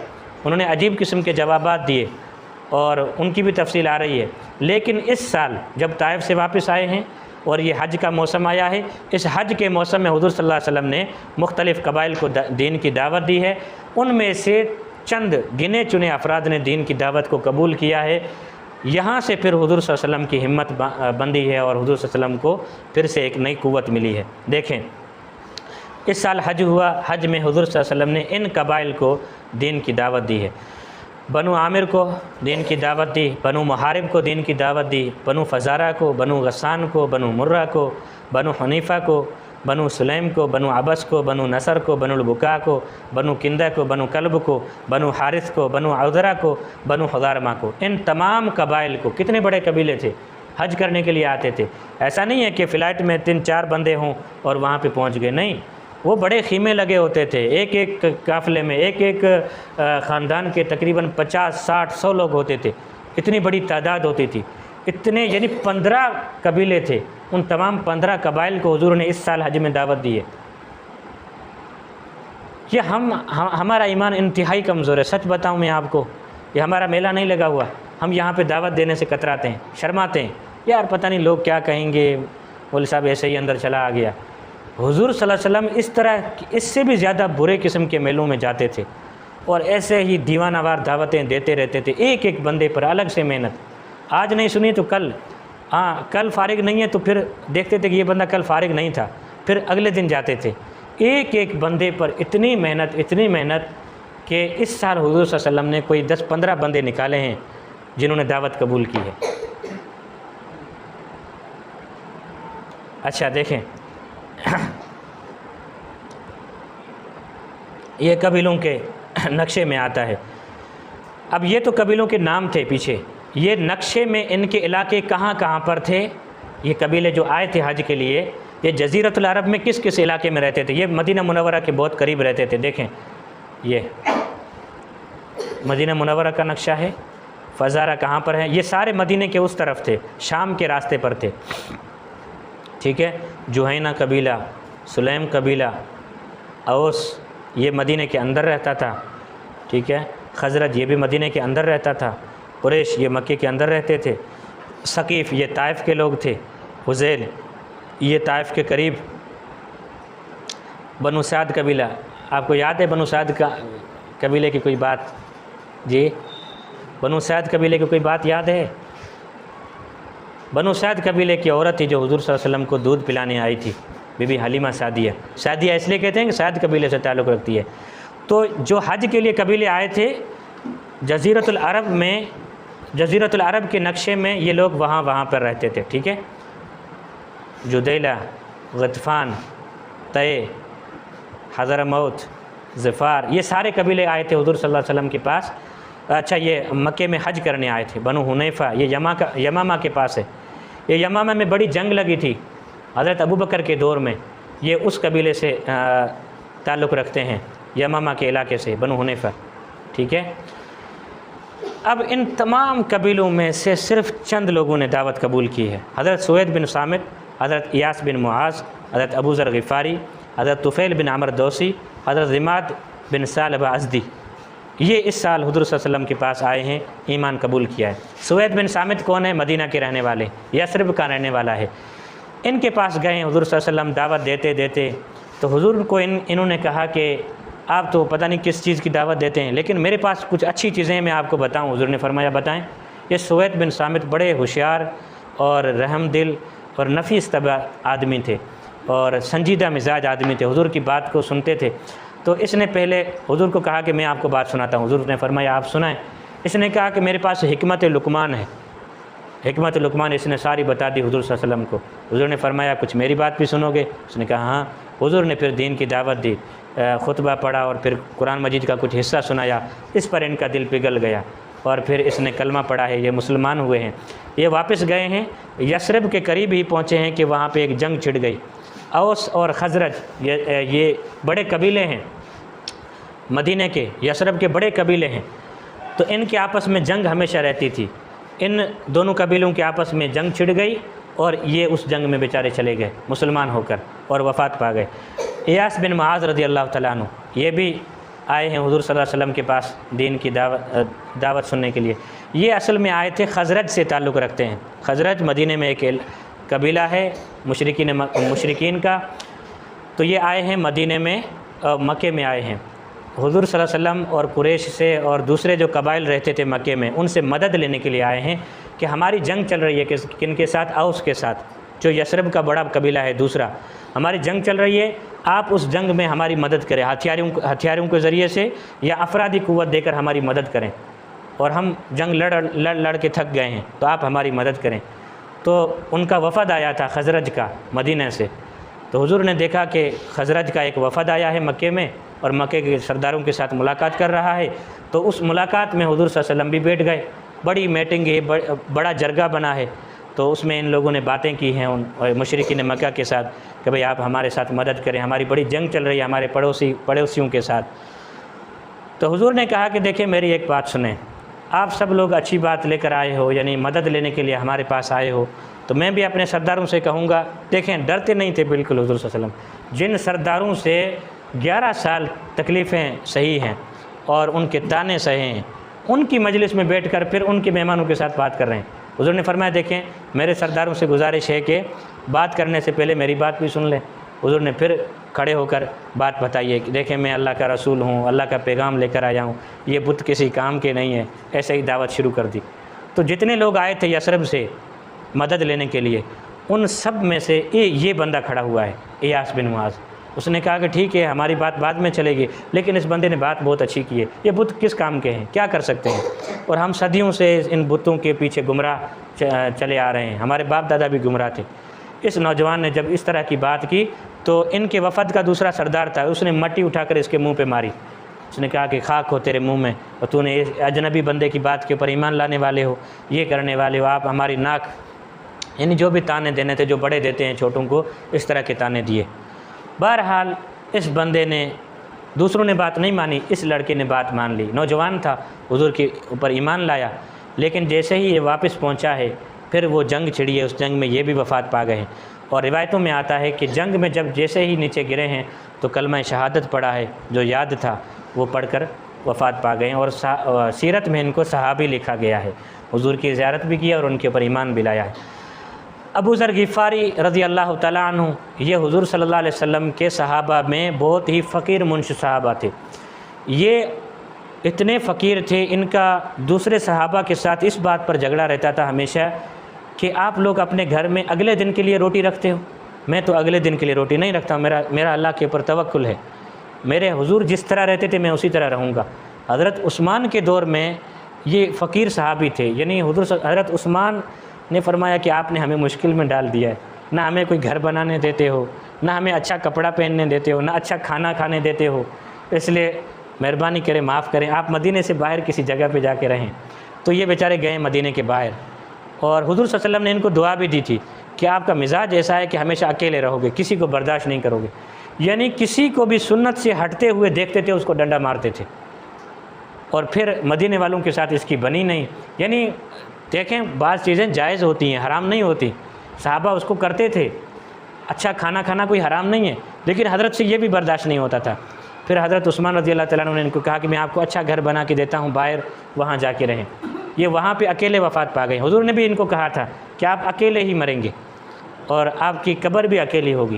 انہوں نے عجیب قسم کے جوابات دیے، اور ان کی بھی تفصیل آ رہی ہے۔ لیکن اس سال جب طائف سے واپس آئے ہیں اور یہ حج کا موسم آیا ہے، اس حج کے موسم میں حضور صلی اللہ علیہ وسلم نے مختلف قبائل کو دین کی دعوت دی ہے۔ ان میں سے چند گنے چنے افراد نے دین کی دعوت کو قبول کیا ہے۔ یہاں سے پھر حضور صلی اللہ علیہ وسلم کی ہمت بندی ہے اور حضور صلی اللہ علیہ وسلم کو پھر سے ایک نئی قوت ملی ہے۔ دیکھیں اس سال حج ہوا، حج میں حضور صلی اللہ علیہ وسلم نے ان قبائل کو دین کی دعوت دی ہے۔ بنو عامر کو دین کی دعوت دی، بنو محارب کو دین کی دعوت دی، بنو فزارہ کو، بنو غسان کو، بنو مرہ کو، بنو حنیفہ کو، بنو سلیم کو، بنو عبس کو، بنو نصر کو، بنو البکا کو، بنو کندہ کو، بنو کلب کو، بنو حارث کو، بنو عذرہ کو، بنو خزارمہ کو۔ ان تمام قبائل کو، کتنے بڑے قبیلے تھے، حج کرنے کے لیے آتے تھے۔ ایسا نہیں ہے کہ فلائٹ میں 3-4 بندے ہوں اور وہاں پہ پہنچ گئے، نہیں، وہ بڑے خیمے لگے ہوتے تھے، ایک ایک قافلے میں ایک خاندان کے تقریباً 50-60-100 لوگ ہوتے تھے، اتنی بڑی تعداد ہوتی تھی، اتنے یعنی 15 قبیلے تھے۔ ان تمام 15 قبائل کو حضور نے اس سال حج میں دعوت دی ہے۔ یہ ہمارا ایمان انتہائی کمزور ہے، سچ بتاؤں میں آپ کو، یہ ہمارا میلہ نہیں لگا ہوا، ہم یہاں پہ دعوت دینے سے کتراتے ہیں، شرماتے ہیں، یار پتہ نہیں لوگ کیا کہیں گے، مولوی صاحب ایسے ہی اندر چلا آ گیا۔ حضور صلی اللہ علیہ وسلم اس طرح اس سے بھی زیادہ برے قسم کے میلوں میں جاتے تھے اور ایسے ہی دیوانہ وار دعوتیں دیتے رہتے تھے، ایک ایک بندے پر الگ سے محنت، آج نہیں سنی تو کل، کل فارغ نہیں ہے تو پھر دیکھتے تھے کہ یہ بندہ کل فارغ نہیں تھا، پھر اگلے دن جاتے تھے، ایک ایک بندے پر اتنی محنت کہ اس سال حضور صلی اللہ علیہ وسلم نے کوئی 10-15 بندے نکالے ہیں جنہوں نے دعوت قبول کی ہے۔ اچھا دیکھیں، یہ قبیلوں کے نقشے میں آتا ہے۔ اب یہ تو قبیلوں کے نام تھے پیچھے، یہ نقشے میں ان کے علاقے کہاں کہاں پر تھے، یہ قبیلے جو آئے تھے حج کے لیے، یہ جزیرۃ العرب میں کس کس علاقے میں رہتے تھے؟ یہ مدینہ منورہ کے بہت قریب رہتے تھے۔ دیکھیں یہ مدینہ منورہ کا نقشہ ہے، فزارہ کہاں پر ہے، یہ سارے مدینہ کے اس طرف تھے، شام کے راستے پر تھے، ٹھیک ہے۔ جوہینہ قبیلہ، سلیم قبیلہ، اوس یہ مدینہ کے اندر رہتا تھا، ٹھیک ہے۔ خزرج یہ بھی مدینہ کے اندر رہتا تھا، قریش یہ مکے کے اندر رہتے تھے، ثقیف یہ طائف کے لوگ تھے، حذیل یہ طائف کے قریب، بنو سعد قبیلہ، آپ کو یاد ہے بنو سعد کا قبیلے کی کوئی بات؟ جی بنو سعد قبیلے کی کوئی بات یاد ہے؟ بنو سعد قبیلے کی عورت تھی جو حضور صلی اللہ علیہ وسلم کو دودھ پلانے آئی تھی، بی بی حلیمہ سعدیہ۔ سعدیہ اس لیے کہتے ہیں کہ سعد قبیلے سے تعلق رکھتی ہے۔ تو جو حج کے لیے قبیلے آئے تھے جزیرۃ العرب میں، جزیرۃ العرب کے نقشے میں یہ لوگ وہاں پر رہتے تھے، ٹھیک ہے۔ جدیلہ، غطفان، طے، حضرموت، ظفار یہ سارے قبیلے آئے تھے حضور صلی اللہ علیہ وسلم کے پاس۔ اچھا یہ مکے میں حج کرنے آئے تھے۔ بنو حنیفہ یہ یمامہ کے پاس ہے، یہ یمامہ میں بڑی جنگ لگی تھی حضرت ابوبکر کے دور میں، یہ اس قبیلے سے تعلق رکھتے ہیں، یمامہ کے علاقے سے، بنو حنیفہ، ٹھیک ہے۔ اب ان تمام قبیلوں میں سے صرف چند لوگوں نے دعوت قبول کی ہے، حضرت سوید بن صامت، حضرت ایاس بن معاذ، حضرت ابو ذر غفاری، حضرت طفیل بن عمر دوسی، حضرت ضماد بن ثعلبہ ازدی، یہ اس سال حضور صلی اللہ علیہ وسلم کے پاس آئے ہیں، ایمان قبول کیا ہے۔ سوید بن صامت کون ہے؟ مدینہ کے رہنے والے، یثرب کا رہنے والا ہے۔ ان کے پاس گئے حضور صلی اللہ علیہ وسلم دعوت دیتے تو حضور کو انہوں نے کہا کہ آپ تو پتہ نہیں کس چیز کی دعوت دیتے ہیں، لیکن میرے پاس کچھ اچھی چیزیں میں آپ کو بتاؤں۔ حضور نے فرمایا بتائیں۔ یہ سوید بن صامت بڑے ہوشیار اور رحم دل اور نفیس طبع آدمی تھے اور سنجیدہ مزاج آدمی تھے، حضور کی بات کو سنتے تھے۔ تو اس نے پہلے حضور کو کہا کہ میں آپ کو بات سناتا ہوں، حضور نے فرمایا آپ سنائیں۔ اس نے کہا کہ میرے پاس حکمت لقمان ہے، حکمت لقمان اس نے ساری بتا دی حضور صلی اللہ علیہ وسلم کو۔ حضور نے فرمایا کچھ میری بات بھی سنو گے؟ اس نے کہا ہاں۔ حضور نے پھر دین کی دعوت دی، خطبہ پڑھا اور پھر قرآن مجید کا کچھ حصہ سنایا، اس پر ان کا دل پگھل گیا اور پھر اس نے کلمہ پڑھا ہے، یہ مسلمان ہوئے ہیں۔ یہ واپس گئے ہیں، یثرب کے قریب ہی پہنچے ہیں کہ وہاں پہ ایک جنگ چھڑ گئی۔ اوس اور خزرج یہ بڑے قبیلے ہیں مدینہ کے، یثرب کے بڑے قبیلے ہیں، تو ان کے آپس میں جنگ ہمیشہ رہتی تھی۔ ان دونوں قبیلوں کے آپس میں جنگ چھڑ گئی اور یہ اس جنگ میں بیچارے چلے گئے مسلمان ہو کر اور وفات پا گئے۔ ایاس بن معاذ رضی اللہ تعالیٰ عنہ یہ بھی آئے ہیں حضور صلی اللہ علیہ وسلم کے پاس دین کی دعوت سننے کے لیے۔ یہ اصل میں آئے تھے، خزرج سے تعلق رکھتے ہیں۔ خزرج مدینہ میں ایک قبیلہ ہے مشرکین کا، تو یہ آئے ہیں مدینہ میں، مکے میں آئے ہیں۔ حضور صلی اللہ علیہ وسلم اور قریش سے اور دوسرے جو قبائل رہتے تھے مکے میں ان سے مدد لینے کے لیے آئے ہیں کہ ہماری جنگ چل رہی ہے کن کے ساتھ؟ اوس کے ساتھ، جو یثرب کا بڑا قبیلہ ہے دوسرا۔ ہماری جنگ چل رہی ہے، آپ اس جنگ میں ہماری مدد کریں، ہتھیاروں کے ذریعے سے یا افرادی قوت دے کر ہماری مدد کریں، اور ہم جنگ لڑ کے تھک گئے ہیں تو آپ ہماری مدد کریں۔ تو ان کا وفد آیا تھا خزرج کا مدینہ سے، تو حضور نے دیکھا کہ خزرج کا ایک وفد آیا ہے مکے میں اور مکے کے سرداروں کے ساتھ ملاقات کر رہا ہے، تو اس ملاقات میں حضور صلی اللہ علیہ وسلم بھی بیٹھ گئے۔ بڑی میٹنگ ہے، بڑا جرگہ بنا ہے، تو اس میں ان لوگوں نے باتیں کی ہیں مشرکین مکہ کے ساتھ کہ بھئی آپ ہمارے ساتھ مدد کریں، ہماری بڑی جنگ چل رہی ہے ہمارے پڑوسیوں کے ساتھ۔ تو حضور نے کہا کہ دیکھیں میری ایک بات سنیں، آپ سب لوگ اچھی بات لے کر آئے ہو، یعنی مدد لینے کے لیے ہمارے پاس آئے ہو، تو میں بھی اپنے سرداروں سے کہوں گا، دیکھیں ڈرتے نہیں تھے بالکل حضور صلی اللہ علیہ وسلم۔ جن سرداروں سے 11 سال تکلیفیں سہی ہیں اور ان کے تانے سہے ہیں، ان کی مجلس میں بیٹھ کر پھر ان کے مہمانوں کے ساتھ بات کر رہے ہیں۔ حضور نے فرمایا دیکھیں میرے سرداروں سے گزارش ہے کہ بات کرنے سے پہلے میری بات بھی سن لیں۔ حضور نے پھر کھڑے ہو کر بات بتائی ہے کہ دیکھیں میں اللہ کا رسول ہوں، اللہ کا پیغام لے کر آیا ہوں، یہ بت کسی کام کے نہیں ہے، ایسے ہی دعوت شروع کر دی۔ تو جتنے لوگ آئے تھے یثرب سے مدد لینے کے لیے، ان سب میں سے یہ بندہ کھڑا ہوا ہے، ایاس بن معاذ۔ اس نے کہا کہ ٹھیک ہے ہماری بات بعد میں چلے گی، لیکن اس بندے نے بات بہت اچھی کی ہے، یہ بت کس کام کے ہیں، کیا کر سکتے ہیں، اور ہم صدیوں سے ان بتوں کے پیچھے گمراہ چلے آ رہے ہیں، ہمارے باپ دادا بھی گمراہ تھے۔ اس نوجوان نے جب اس طرح کی بات کی تو ان کے وفد کا دوسرا سردار تھا، اس نے مٹی اٹھا کر اس کے منہ پہ ماری، اس نے کہا کہ خاک ہو تیرے منہ میں، اور تو نے اجنبی بندے کی بات کے اوپر ایمان لانے والے ہو، یہ کرنے والے ہو، آپ ہماری ناک، یعنی جو بھی تانے دینے تھے جو بڑے دیتے ہیں چھوٹوں کو، اس طرح کے تانے دیے۔ بہرحال اس بندے نے، دوسروں نے بات نہیں مانی، اس لڑکے نے بات مان لی، نوجوان تھا، حضور کے اوپر ایمان لایا، لیکن جیسے ہی یہ واپس پہنچا ہے پھر وہ جنگ چھڑی ہے، اس جنگ میں یہ بھی وفات پا گئے ہیں۔ اور روایتوں میں آتا ہے کہ جنگ میں جب جیسے ہی نیچے گرے ہیں تو کلمہ شہادت پڑھا ہے، جو یاد تھا وہ پڑھ کر وفات پا گئے ہیں، اور سیرت میں ان کو صحابی لکھا گیا ہے، حضور کی زیارت بھی کیا اور ان کے اوپر ایمان بھی لایا ہے۔ ابو ذر غفاری رضی اللہ تعالیٰ عنہ، یہ حضور صلی اللہ علیہ وسلم کے صحابہ میں بہت ہی فقیر منش صحابہ تھے۔ یہ اتنے فقیر تھے، ان کا دوسرے صحابہ کے ساتھ اس بات پر جھگڑا رہتا تھا ہمیشہ کہ آپ لوگ اپنے گھر میں اگلے دن کے لیے روٹی رکھتے ہو، میں تو اگلے دن کے لیے روٹی نہیں رکھتا ہوں، میرا اللہ کے اوپر توکل ہے، میرے حضور جس طرح رہتے تھے میں اسی طرح رہوں گا۔ حضرت عثمان کے دور میں یہ فقیر صحابی تھے، یعنی حضرت عثمان نے فرمایا کہ آپ نے ہمیں مشکل میں ڈال دیا ہے، نہ ہمیں کوئی گھر بنانے دیتے ہو، نہ ہمیں اچھا کپڑا پہننے دیتے ہو، نہ اچھا کھانا کھانے دیتے ہو، اس لیے مہربانی کریں معاف کریں، آپ مدینے سے باہر کسی جگہ پہ جا کے رہیں۔ تو یہ بیچارے گئے مدینے کے باہر، اور حضور صلی اللہ علیہ وسلم نے ان کو دعا بھی دی تھی کہ آپ کا مزاج ایسا ہے کہ ہمیشہ اکیلے رہو گے، کسی کو برداشت نہیں کرو گے، یعنی کسی کو بھی سنت سے ہٹتے ہوئے دیکھتے تھے اس کو ڈنڈا مارتے تھے، اور پھر مدینے والوں کے ساتھ اس کی بنی نہیں۔ یعنی دیکھیں بعض چیزیں جائز ہوتی ہیں، حرام نہیں ہوتی، صحابہ اس کو کرتے تھے، اچھا کھانا کھانا کوئی حرام نہیں ہے، لیکن حضرت سے یہ بھی برداشت نہیں ہوتا تھا۔ پھر حضرت عثمان رضی اللہ تعالیٰ عنہ نے ان کو کہا کہ میں آپ کو اچھا گھر بنا کے دیتا ہوں باہر، وہاں جا کے رہیں۔ یہ وہاں پہ اکیلے وفات پا گئے۔ حضور نے بھی ان کو کہا تھا کہ آپ اکیلے ہی مریں گے اور آپ کی قبر بھی اکیلی ہوگی،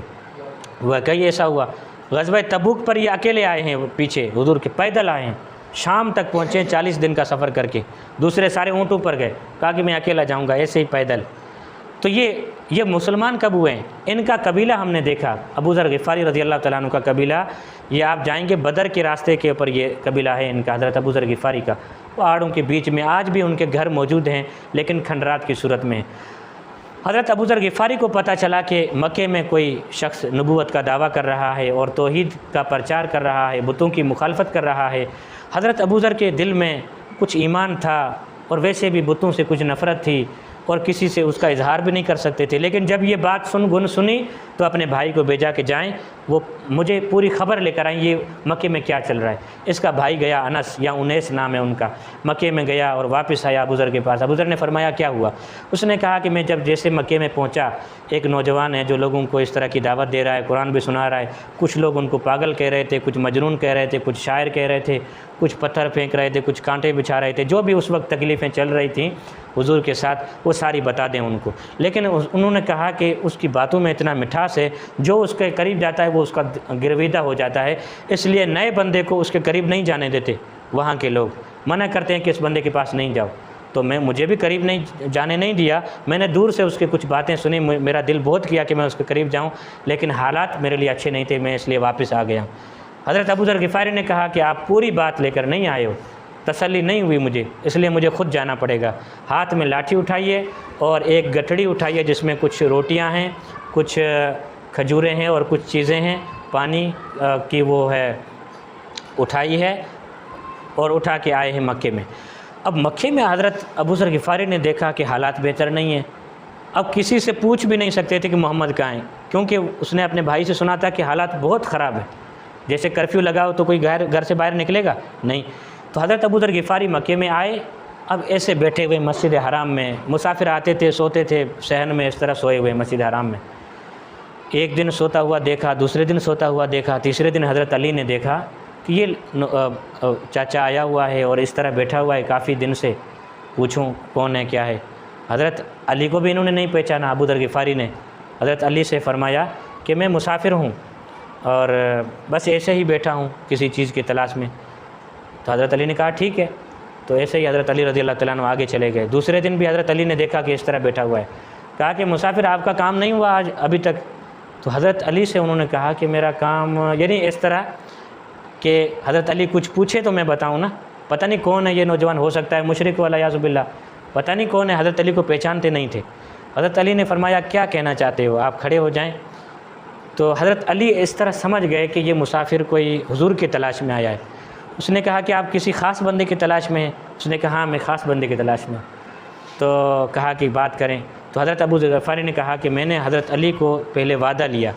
واقعی ایسا ہوا۔ غزوہ تبوک پر یہ اکیلے آئے ہیں، پیچھے حضور کے پیدل آئے ہیں، شام تک پہنچے 40 دن کا سفر کر کے، دوسرے سارے اونٹوں پر گئے، کہا کہ میں اکیلا جاؤں گا ایسے ہی پیدل۔ تو یہ مسلمان کب ہوئے ہیں؟ ان کا قبیلہ ہم نے دیکھا، ابو ذر غفاری رضی اللہ تعالیٰ عنہ کا قبیلہ، یہ آپ جائیں گے بدر کے راستے کے اوپر یہ قبیلہ ہے ان کا، حضرت ابو ذر غفاری کا، پہاڑوں کے بیچ میں، آج بھی ان کے گھر موجود ہیں لیکن کھنڈرات کی صورت میں ہیں۔ حضرت ابو ذر غفاری کو پتہ چلا کہ مکے میں کوئی شخص نبوت کا دعویٰ کر رہا ہے اور توحید کا پرچار کر رہا ہے، بتوں کی مخالفت کر رہا ہے۔ حضرت ابو ذر کے دل میں کچھ ایمان تھا اور ویسے بھی بتوں سے کچھ نفرت تھی اور کسی سے اس کا اظہار بھی نہیں کر سکتے تھے، لیکن جب یہ بات سنی تو اپنے بھائی کو بھیجا کہ جائیں وہ مجھے پوری خبر لے کر آئیں یہ مکے میں کیا چل رہا ہے۔ اس کا بھائی گیا، انس یا انیس نام ہے ان کا، مکے میں گیا اور واپس آیا ابو ذر کے پاس۔ ابو ذر نے فرمایا کیا ہوا؟ اس نے کہا کہ میں جب جیسے مکے میں پہنچا، ایک نوجوان ہے جو لوگوں کو اس طرح کی دعوت دے رہا ہے، قرآن بھی سنا رہا ہے، کچھ لوگ ان کو پاگل کہہ رہے تھے، کچھ مجنون کہہ رہے تھے، کچھ شاعر کہہ رہے تھے، کچھ پتھر پھینک رہے تھے، کچھ کانٹے بچھا رہے تھے، جو بھی اس وقت تکلیفیں چل رہی تھیں حضور کے ساتھ وہ ساری بتا دیں ان کو۔ لیکن انہوں نے کہا کہ اس کی باتوں میں اتنا مٹھاس ہے، جو اس کے قریب جاتا ہے وہ اس کا گرویدہ ہو جاتا ہے، اس لیے نئے بندے کو اس کے قریب نہیں جانے دیتے، وہاں کے لوگ منع کرتے ہیں کہ اس بندے کے پاس نہیں جاؤ۔ تو مجھے بھی قریب جانے نہیں دیا، میں نے دور سے اس کے کچھ باتیں سنی، میرا دل بہت کیا کہ میں اس کے قریب جاؤں، لیکن حالات میرے لیے اچھے نہیں تھے، میں اس لیے واپس آ گیا۔ حضرت ابو ذر غفاری نے کہا کہ آپ پوری بات لے کر نہیں آئے ہو، تسلی نہیں ہوئی مجھے، اس لیے مجھے خود جانا پڑے گا۔ ہاتھ میں لاٹھی اٹھائیے اور ایک گٹھڑی اٹھائیے جس میں کچھ روٹیاں ہیں، کچھ کھجوریں ہیں اور کچھ چیزیں ہیں، پانی کی وہ ہے اٹھائی ہے اور اٹھا کے آئے ہیں مکے میں۔ اب مکے میں حضرت ابو ذر غفاری نے دیکھا کہ حالات بہتر نہیں ہیں، اب کسی سے پوچھ بھی نہیں سکتے تھے کہ محمد کہاں ہیں، کیونکہ اس نے اپنے بھائی سے سنا تھا کہ حالات بہت خراب ہیں، جیسے کرفیو لگا ہو تو کوئی گھر سے باہر نکلے گا نہیں۔ تو حضرت ابو ذر غفاری مکے میں آئے، اب ایسے بیٹھے ہوئے مسجد حرام میں، مسافر آتے تھے سوتے تھے صحن میں، اس طرح سوئے ہوئے مسجد حرام میں۔ ایک دن سوتا ہوا دیکھا، دوسرے دن سوتا ہوا دیکھا، تیسرے دن حضرت علی نے دیکھا کہ یہ چاچا آیا ہوا ہے اور اس طرح بیٹھا ہوا ہے کافی دن سے، پوچھوں کون ہے کیا ہے۔ حضرت علی کو بھی انہوں نے نہیں پہچانا، ابو ذر غفاری نے حضرت علی سے فرمایا کہ میں مسافر ہوں اور بس ایسے ہی بیٹھا ہوں کسی چیز کی تلاش میں۔ تو حضرت علی نے کہا ٹھیک ہے، تو ایسے ہی حضرت علی رضی اللہ تعالیٰ عنہ آگے چلے گئے۔ دوسرے دن بھی حضرت علی نے دیکھا کہ اس طرح بیٹھا ہوا ہے، کہا کہ مسافر آپ کا کام نہیں ہوا آج ابھی تک؟ تو حضرت علی سے انہوں نے کہا کہ میرا کام، یعنی اس طرح کہ حضرت علی کچھ پوچھے تو میں بتاؤں نا، پتہ نہیں کون ہے یہ نوجوان، ہو سکتا ہے مشرک والا یاذ باللہ، پتہ نہیں کون ہے۔ حضرت علی کو پہچانتے نہیں تھے۔ حضرت علی نے فرمایا کیا کہنا چاہتے ہو، آپ کھڑے ہو جائیں۔ تو حضرت علی اس طرح سمجھ گئے کہ یہ مسافر کوئی حضور کی تلاش میں آیا ہے۔ اس نے کہا کہ آپ کسی خاص بندے کی تلاش میں ہیں؟ اس نے کہا ہاں میں خاص بندے کی تلاش میں ہوں۔ تو کہا کہ بات کریں۔ تو حضرت ابو ذر غفاری نے کہا کہ میں نے حضرت علی کو پہلے وعدہ لیا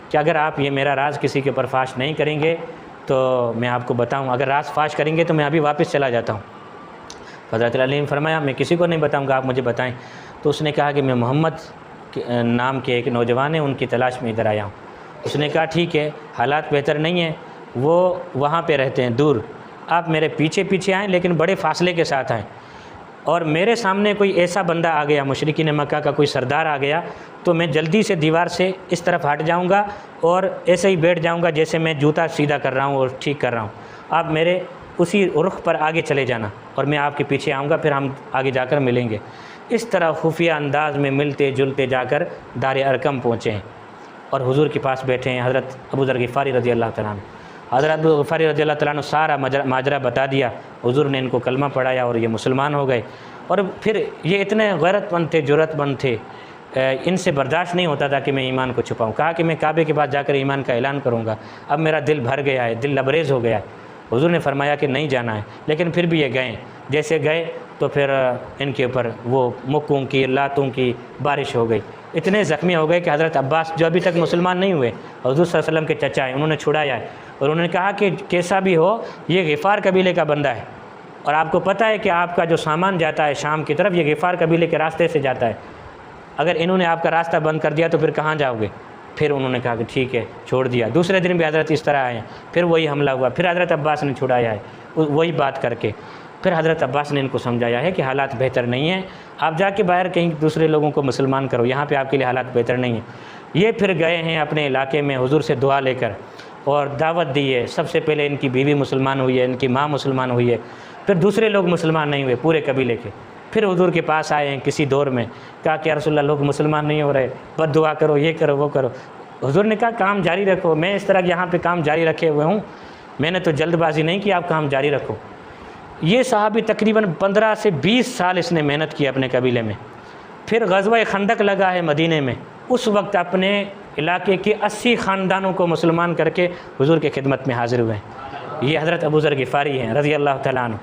کہ اگر آپ یہ میرا راز کسی کے اوپر فاش نہیں کریں گے تو میں آپ کو بتاؤں، اگر راز فاش کریں گے تو میں ابھی واپس چلا جاتا ہوں۔ حضرت علی نے فرمایا میں کسی کو نہیں بتاؤں گا، آپ مجھے بتائیں۔ تو اس نے کہا کہ میں محمد نام کے ایک نوجوان ہیں، ان کی تلاش میں ادھر آیا ہوں۔ اس نے کہا ٹھیک ہے، حالات بہتر نہیں ہیں، وہ وہاں پہ رہتے ہیں دور، آپ میرے پیچھے پیچھے آئیں لیکن بڑے فاصلے کے ساتھ آئیں، اور میرے سامنے کوئی ایسا بندہ آ گیا، مشرکین مکہ کا کوئی سردار آ گیا، تو میں جلدی سے دیوار سے اس طرف ہٹ جاؤں گا اور ایسے ہی بیٹھ جاؤں گا جیسے میں جوتا سیدھا کر رہا ہوں اور ٹھیک کر رہا ہوں، آپ میرے اسی رخ پر آگے چلے جانا اور میں آپ کے پیچھے آؤں گا، پھر ہم آگے جا کر ملیں گے۔ اس طرح خفیہ انداز میں ملتے جلتے جا کر دار ارقم پہنچے ہیں اور حضور کے پاس بیٹھے ہیں حضرت ابو ذر غفاری رضی اللہ تعالیٰ عنہ۔ حضرت ابو غفاری رضی اللہ تعالیٰ عنہ سارا ماجرا بتا دیا، حضور نے ان کو کلمہ پڑھایا اور یہ مسلمان ہو گئے۔ اور پھر یہ اتنے غیرت مند تھے، جرأت مند تھے، ان سے برداشت نہیں ہوتا تھا کہ میں ایمان کو چھپاؤں۔ کہا کہ میں کعبے کے پاس جا کر ایمان کا اعلان کروں گا، اب میرا دل بھر گیا ہے، دل لبریز ہو گیا ہے۔ حضور نے فرمایا کہ نہیں جانا ہے، لیکن پھر بھی یہ گئے۔ جیسے گئے تو پھر ان کے اوپر وہ مکوں کی لاتوں کی بارش ہو گئی، اتنے زخمی ہو گئے کہ حضرت عباس جو ابھی تک مسلمان نہیں ہوئے، حضور صلی اللہ علیہ وسلم کے چچا ہیں، انہوں نے چھڑایا ہے اور انہوں نے کہا کہ کیسا بھی ہو یہ غفار قبیلے کا بندہ ہے، اور آپ کو پتہ ہے کہ آپ کا جو سامان جاتا ہے شام کی طرف یہ غفار قبیلے کے راستے سے جاتا ہے، اگر انہوں نے آپ کا راستہ بند کر دیا تو پھر کہاں جاؤ گے؟ پھر انہوں نے کہا کہ ٹھیک ہے، چھوڑ دیا۔ دوسرے دن بھی حضرت اس طرح آئے ہیں، پھر وہی حملہ ہوا، پھر حضرت عباس نے چھڑایا ہے وہی بات کر کے۔ پھر حضرت عباس نے ان کو سمجھایا ہے کہ حالات بہتر نہیں ہیں، آپ جا کے باہر کہیں دوسرے لوگوں کو مسلمان کرو، یہاں پہ آپ کے لیے حالات بہتر نہیں ہیں۔ یہ پھر گئے ہیں اپنے علاقے میں حضور سے دعا لے کر اور دعوت دی ہے۔ سب سے پہلے ان کی بیوی مسلمان ہوئی ہے، ان کی ماں مسلمان ہوئی ہے، پھر دوسرے لوگ مسلمان نہیں ہوئے پورے قبیلے کے۔ پھر حضور کے پاس آئے ہیں کسی دور میں، کہا کہ یا رسول اللہ لوگ مسلمان نہیں ہو رہے، بد دعا کرو، یہ کرو وہ کرو۔ حضور نے کہا کام جاری رکھو، میں اس طرح یہاں پہ کام جاری رکھے ہوئے ہوں، میں نے تو جلد بازی نہیں کی، آپ کام جاری رکھو۔ یہ صحابی تقریباً 15 سے 20 سال اس نے محنت کی اپنے قبیلے میں۔ پھر غزوہ خندق لگا ہے مدینے میں، اس وقت اپنے علاقے کے 80 خاندانوں کو مسلمان کر کے حضور کے خدمت میں حاضر ہوئے ہیں۔ یہ حضرت ابو ذر غفاری ہیں رضی اللہ تعالیٰ عنہ۔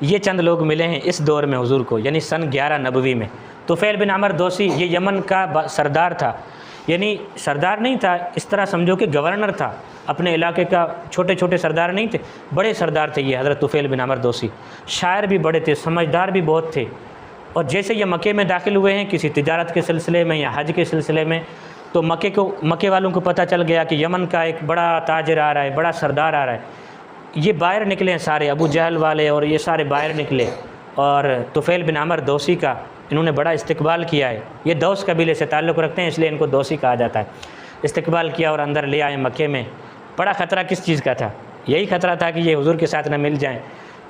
یہ چند لوگ ملے ہیں اس دور میں حضور کو، یعنی سن 11 نبوی میں۔ طفیل بن عمر دوسی یہ یمن کا سردار تھا، یعنی سردار نہیں تھا، اس طرح سمجھو کہ گورنر تھا اپنے علاقے کا، چھوٹے چھوٹے سردار نہیں تھے، بڑے سردار تھے یہ حضرت طفیل بن عمر دوسی۔ شاعر بھی بڑے تھے، سمجھدار بھی بہت تھے، اور جیسے یہ مکے میں داخل ہوئے ہیں کسی تجارت کے سلسلے میں یا حج کے سلسلے میں، تو مکے والوں کو پتہ چل گیا کہ یمن کا ایک بڑا تاجر آ رہا ہے، بڑا سردار آ رہا ہے۔ یہ باہر نکلے ہیں سارے، ابو جہل والے اور یہ سارے باہر نکلے، اور طفیل بن عمر دوسی کا انہوں نے بڑا استقبال کیا ہے۔ یہ دوس قبیلے سے تعلق رکھتے ہیں اس لیے ان کو دوسی کہا جاتا ہے۔ استقبال کیا اور اندر لے آئے مکے میں۔ بڑا خطرہ کس چیز کا تھا؟ یہی خطرہ تھا کہ یہ حضور کے ساتھ نہ مل جائیں۔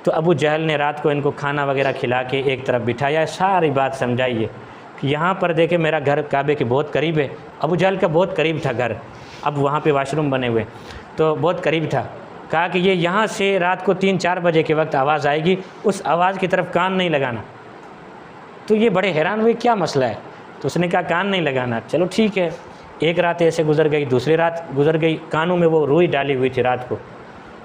تو ابو جہل نے رات کو ان کو کھانا وغیرہ کھلا کے ایک طرف بٹھایا، ساری بات سمجھائیے کہ یہاں پر دیکھیں میرا گھر کعبے کے بہت قریب ہے۔ ابو جہل کا بہت قریب تھا گھر، اب وہاں پہ واش روم بنے ہوئے، تو بہت قریب تھا۔ کہا کہ یہ یہاں سے رات کو 3-4 بجے کے وقت آواز آئے گی، اس آواز کی طرف کان نہیں لگانا۔ تو یہ بڑے حیران ہوئے کیا مسئلہ ہے؟ تو اس نے کہا کان نہیں لگانا۔ چلو ٹھیک ہے۔ ایک رات ایسے گزر گئی، دوسری رات گزر گئی، کانوں میں وہ روئی ڈالی ہوئی تھی رات کو،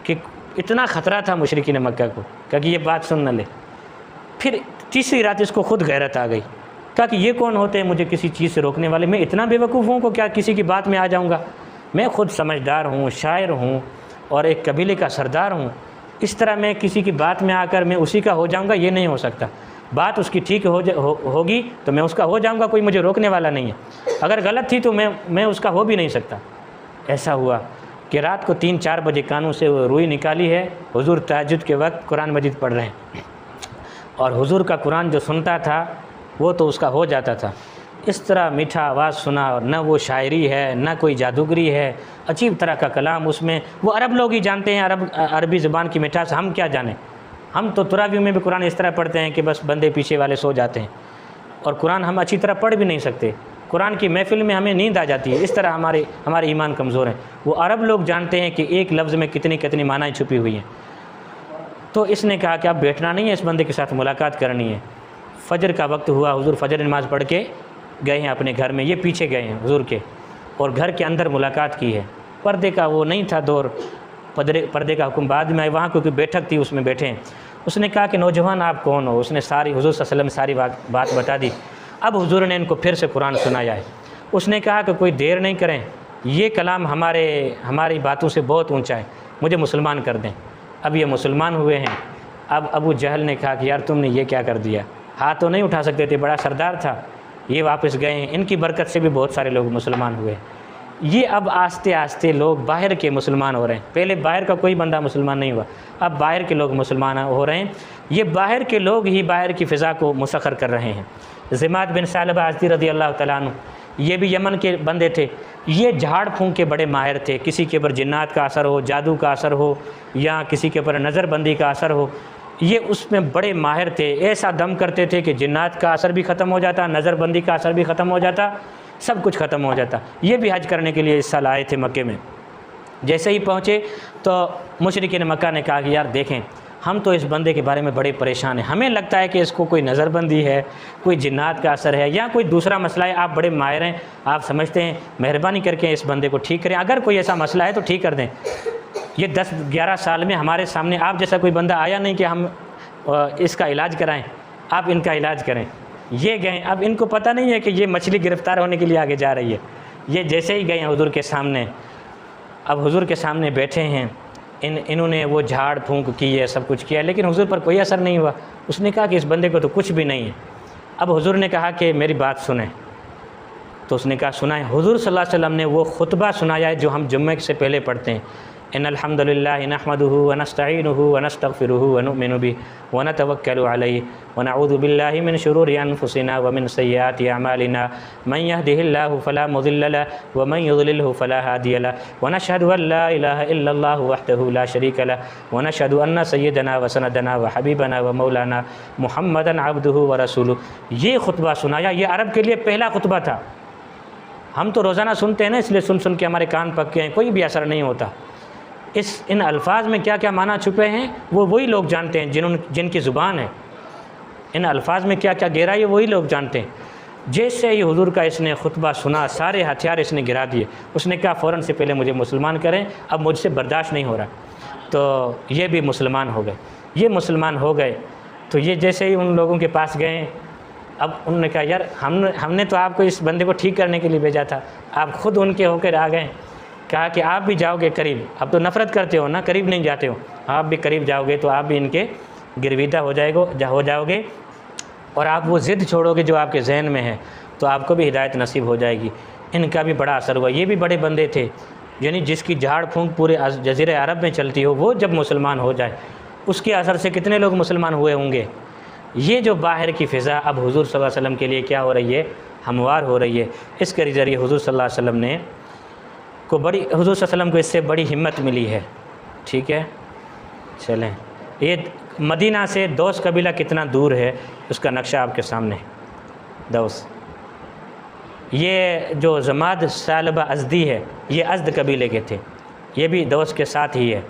کہ اتنا خطرہ تھا مشرکین مکہ کو، کہا کہ یہ بات سن نہ لے۔ پھر تیسری رات اس کو خود غیرت آ گئی، کہا کہ یہ کون ہوتے ہیں مجھے کسی چیز سے روکنے والے؟ میں اتنا بے وقوف ہوں کہ کیا کسی کی بات میں آ جاؤں گا؟ میں خود سمجھدار ہوں، شاعر ہوں اور ایک قبیلے کا سردار ہوں، اس طرح میں کسی کی بات میں آ کر میں اسی کا ہو جاؤں گا؟ یہ نہیں ہو سکتا۔ بات اس کی ٹھیک ہوگی تو میں اس کا ہو جاؤں گا، کوئی مجھے روکنے والا نہیں ہے۔ اگر غلط تھی تو میں اس کا ہو بھی نہیں سکتا۔ ایسا ہوا کہ رات کو 3-4 بجے کانوں سے وہ روئی نکالی ہے، حضور تہجد کے وقت قرآن مجید پڑھ رہے ہیں، اور حضور کا قرآن جو سنتا تھا وہ تو اس کا ہو جاتا تھا۔ اس طرح میٹھا آواز سنا، اور نہ وہ شاعری ہے نہ کوئی جادوگری ہے، عجیب طرح کا کلام اس میں۔ وہ عرب لوگ ہی جانتے ہیں عربی زبان کی مٹھاس، ہم کیا جانیں؟ ہم تو تراویح میں بھی قرآن اس طرح پڑھتے ہیں کہ بس بندے پیچھے والے سو جاتے ہیں، اور قرآن ہم اچھی طرح پڑھ بھی نہیں سکتے۔ قرآن کی محفل میں ہمیں نیند آ جاتی ہے، اس طرح ہمارے ایمان کمزور ہیں۔ وہ عرب لوگ جانتے ہیں کہ ایک لفظ میں کتنی معنی چھپی ہوئی ہیں۔ تو اس نے کہا کہ اب بیٹھنا نہیں ہے، اس بندے کے ساتھ ملاقات کرنی ہے۔ فجر کا وقت ہوا، حضور فجر نماز پڑھ کے گئے ہیں اپنے گھر میں، یہ پیچھے گئے ہیں حضور کے، اور گھر کے اندر ملاقات کی ہے۔ پردے کا وہ نہیں تھا دور، پردے کا حکم بعد میں آئے، وہاں کیونکہ بیٹھک تھی اس میں بیٹھے ہیں۔ اس نے کہا کہ نوجوان آپ کون ہو؟ اس نے ساری حضور صلی اللہ علیہ وسلم ساری بات بتا دی۔ اب حضور نے ان کو پھر سے قرآن سنایا ہے۔ اس نے کہا کہ کوئی دیر نہیں کریں، یہ کلام ہماری باتوں سے بہت اونچا ہے، مجھے مسلمان کر دیں۔ اب یہ مسلمان ہوئے ہیں۔ اب ابو جہل نے کہا کہ یار تم نے یہ کیا کر دیا، ہاتھ تو نہیں اٹھا سکتے تھے، بڑا سردار تھا۔ یہ واپس گئے ہیں، ان کی برکت سے بھی بہت سارے لوگ مسلمان ہوئے۔ یہ اب آہستہ آہستہ لوگ باہر کے مسلمان ہو رہے ہیں۔ پہلے باہر کا کوئی بندہ مسلمان نہیں ہوا، اب باہر کے لوگ مسلمان ہو رہے ہیں۔ یہ باہر کے لوگ ہی باہر کی فضا کو مسخر کر رہے ہیں۔ ضماد بن ثعلبہ ازدی رضی اللہ تعالیٰ عنہ، یہ بھی یمن کے بندے تھے۔ یہ جھاڑ پھونک کے بڑے ماہر تھے، کسی کے اوپر جنات کا اثر ہو، جادو کا اثر ہو، یا کسی کے اوپر نظر بندی کا اثر ہو، یہ اس میں بڑے ماہر تھے۔ ایسا دم کرتے تھے کہ جنات کا اثر بھی ختم ہو جاتا، نظر بندی کا اثر بھی ختم ہو جاتا، سب کچھ ختم ہو جاتا۔ یہ بھی حج کرنے کے لیے اس سال آئے تھے مکے میں۔ جیسے ہی پہنچے تو مشرکین مکہ نے کہا کہ یار دیکھیں، ہم تو اس بندے کے بارے میں بڑے پریشان ہیں، ہمیں لگتا ہے کہ اس کو کوئی نظر بندی ہے، کوئی جنات کا اثر ہے، یا کوئی دوسرا مسئلہ ہے۔ آپ بڑے ماہر ہیں، آپ سمجھتے ہیں، مہربانی کر کے اس بندے کو ٹھیک کریں، اگر کوئی ایسا مسئلہ ہے تو ٹھیک کر دیں۔ یہ 10-11 سال میں ہمارے سامنے آپ جیسا کوئی بندہ آیا نہیں کہ ہم اس کا علاج کرائیں، آپ ان کا علاج کریں۔ یہ گئے، اب ان کو پتہ نہیں ہے کہ یہ مچھلی گرفتار ہونے کے لیے آگے جا رہی ہے۔ یہ جیسے ہی گئے ہیں حضور کے سامنے، اب حضور کے سامنے بیٹھے ہیں، انہوں نے وہ جھاڑ پھونک کی ہے، سب کچھ کیا، لیکن حضور پر کوئی اثر نہیں ہوا۔ اس نے کہا کہ اس بندے کو تو کچھ بھی نہیں ہے۔ اب حضور نے کہا کہ میری بات سنیں، تو اس نے کہا سنائیں۔ حضور صلی اللہ علیہ وسلم نے وہ خطبہ سنایا ہے جو ہم جمعے سے پہلے پڑھتے ہیں، ان الحمد للہ نحمدہ ونستعینہ ونستغفرہ ونؤمن بہ ونتوکل علیہ ونعوذ باللہ من شرور انفسنا ومن سیئات اعمالنا من یہدہ اللہ فلا مضل له ومن یضللہ فلا ہادی له ونشہد ان لا الہ الا اللہ وحدہ لا شریک له ونشہد ان سیدنا وسندنا وحبیبنا ومولانا محمدا عبدہ ورسولہ۔ یہ خطبہ سنایا، یہ عرب کے لیے پہلا خطبہ تھا۔ ہم تو روزانہ سنتے ہیں نا، اس لیے سن کے ہمارے کان پکے ہیں، کوئی بھی اثر نہیں ہوتا۔ ان الفاظ میں کیا کیا معنی چھپے ہیں وہ وہی لوگ جانتے ہیں جن کی زبان ہے۔ ان الفاظ میں کیا کیا گہرائی ہے وہی لوگ جانتے ہیں۔ جیسے ہی حضور کا اس نے خطبہ سنا، سارے ہتھیار اس نے گرا دیے۔ اس نے کہا فوراً سے پہلے مجھے مسلمان کریں، اب مجھ سے برداشت نہیں ہو رہا۔ تو یہ بھی مسلمان ہو گئے۔ یہ مسلمان ہو گئے تو یہ جیسے ہی ان لوگوں کے پاس گئے، اب انہوں نے کہا یار ہم نے تو آپ کو اس بندے کو ٹھیک کرنے کے لیے بھیجا تھا، آپ خود ان کے ہو کر آ گئے۔ کہا کہ آپ بھی جاؤ گے قریب، اب تو نفرت کرتے ہو نا، قریب نہیں جاتے ہو، آپ بھی قریب جاؤ گے تو آپ بھی ان کے گرویدہ ہو جاؤ گے، اور آپ وہ ضد چھوڑو گے جو آپ کے ذہن میں ہے، تو آپ کو بھی ہدایت نصیب ہو جائے گی۔ ان کا بھی بڑا اثر ہوا۔ یہ بھی بڑے بندے تھے، یعنی جس کی جھاڑ پھونک پورے جزیرہ عرب میں چلتی ہو، وہ جب مسلمان ہو جائے، اس کے اثر سے کتنے لوگ مسلمان ہوئے ہوں گے۔ یہ جو باہر کی فضا اب حضور صلی اللہ علیہ وسلم کے لیے کیا ہو رہی ہے، ہموار ہو رہی ہے۔ اس کے ذریعے حضور صلی اللہ علیہ وسلم حضور صلی اللہ علیہ وسلم کو اس سے بڑی ہمت ملی ہے۔ ٹھیک ہے، چلیں، یہ مدینہ سے دوس قبیلہ کتنا دور ہے اس کا نقشہ آپ کے سامنے۔ دوس، یہ جو ضماد ثعلبہ ازدی ہے، یہ ازد قبیلے کے تھے، یہ بھی دوس کے ساتھ ہی ہے۔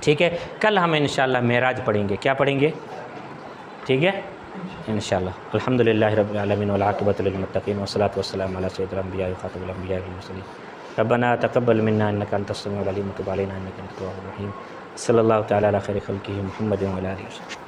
ٹھیک ہے، کل ہم انشاءاللہ معراج پڑھیں گے۔ کیا پڑھیں گے؟ ٹھیک ہے انشاءاللہ۔ الحمدللہ رب العالمین والعاقبۃ للمتقین والصلاۃ والسلام علی سید الانبیاء وخاتم الانبیاء والمرسلین۔ ربنا تقبل منا انک انت السمیع العلیم وتب علینا انک انت التواب الرحیم۔ صلی اللہ تعالی علی خیر خلقہ محمد وعلی آلہ وصحبہ۔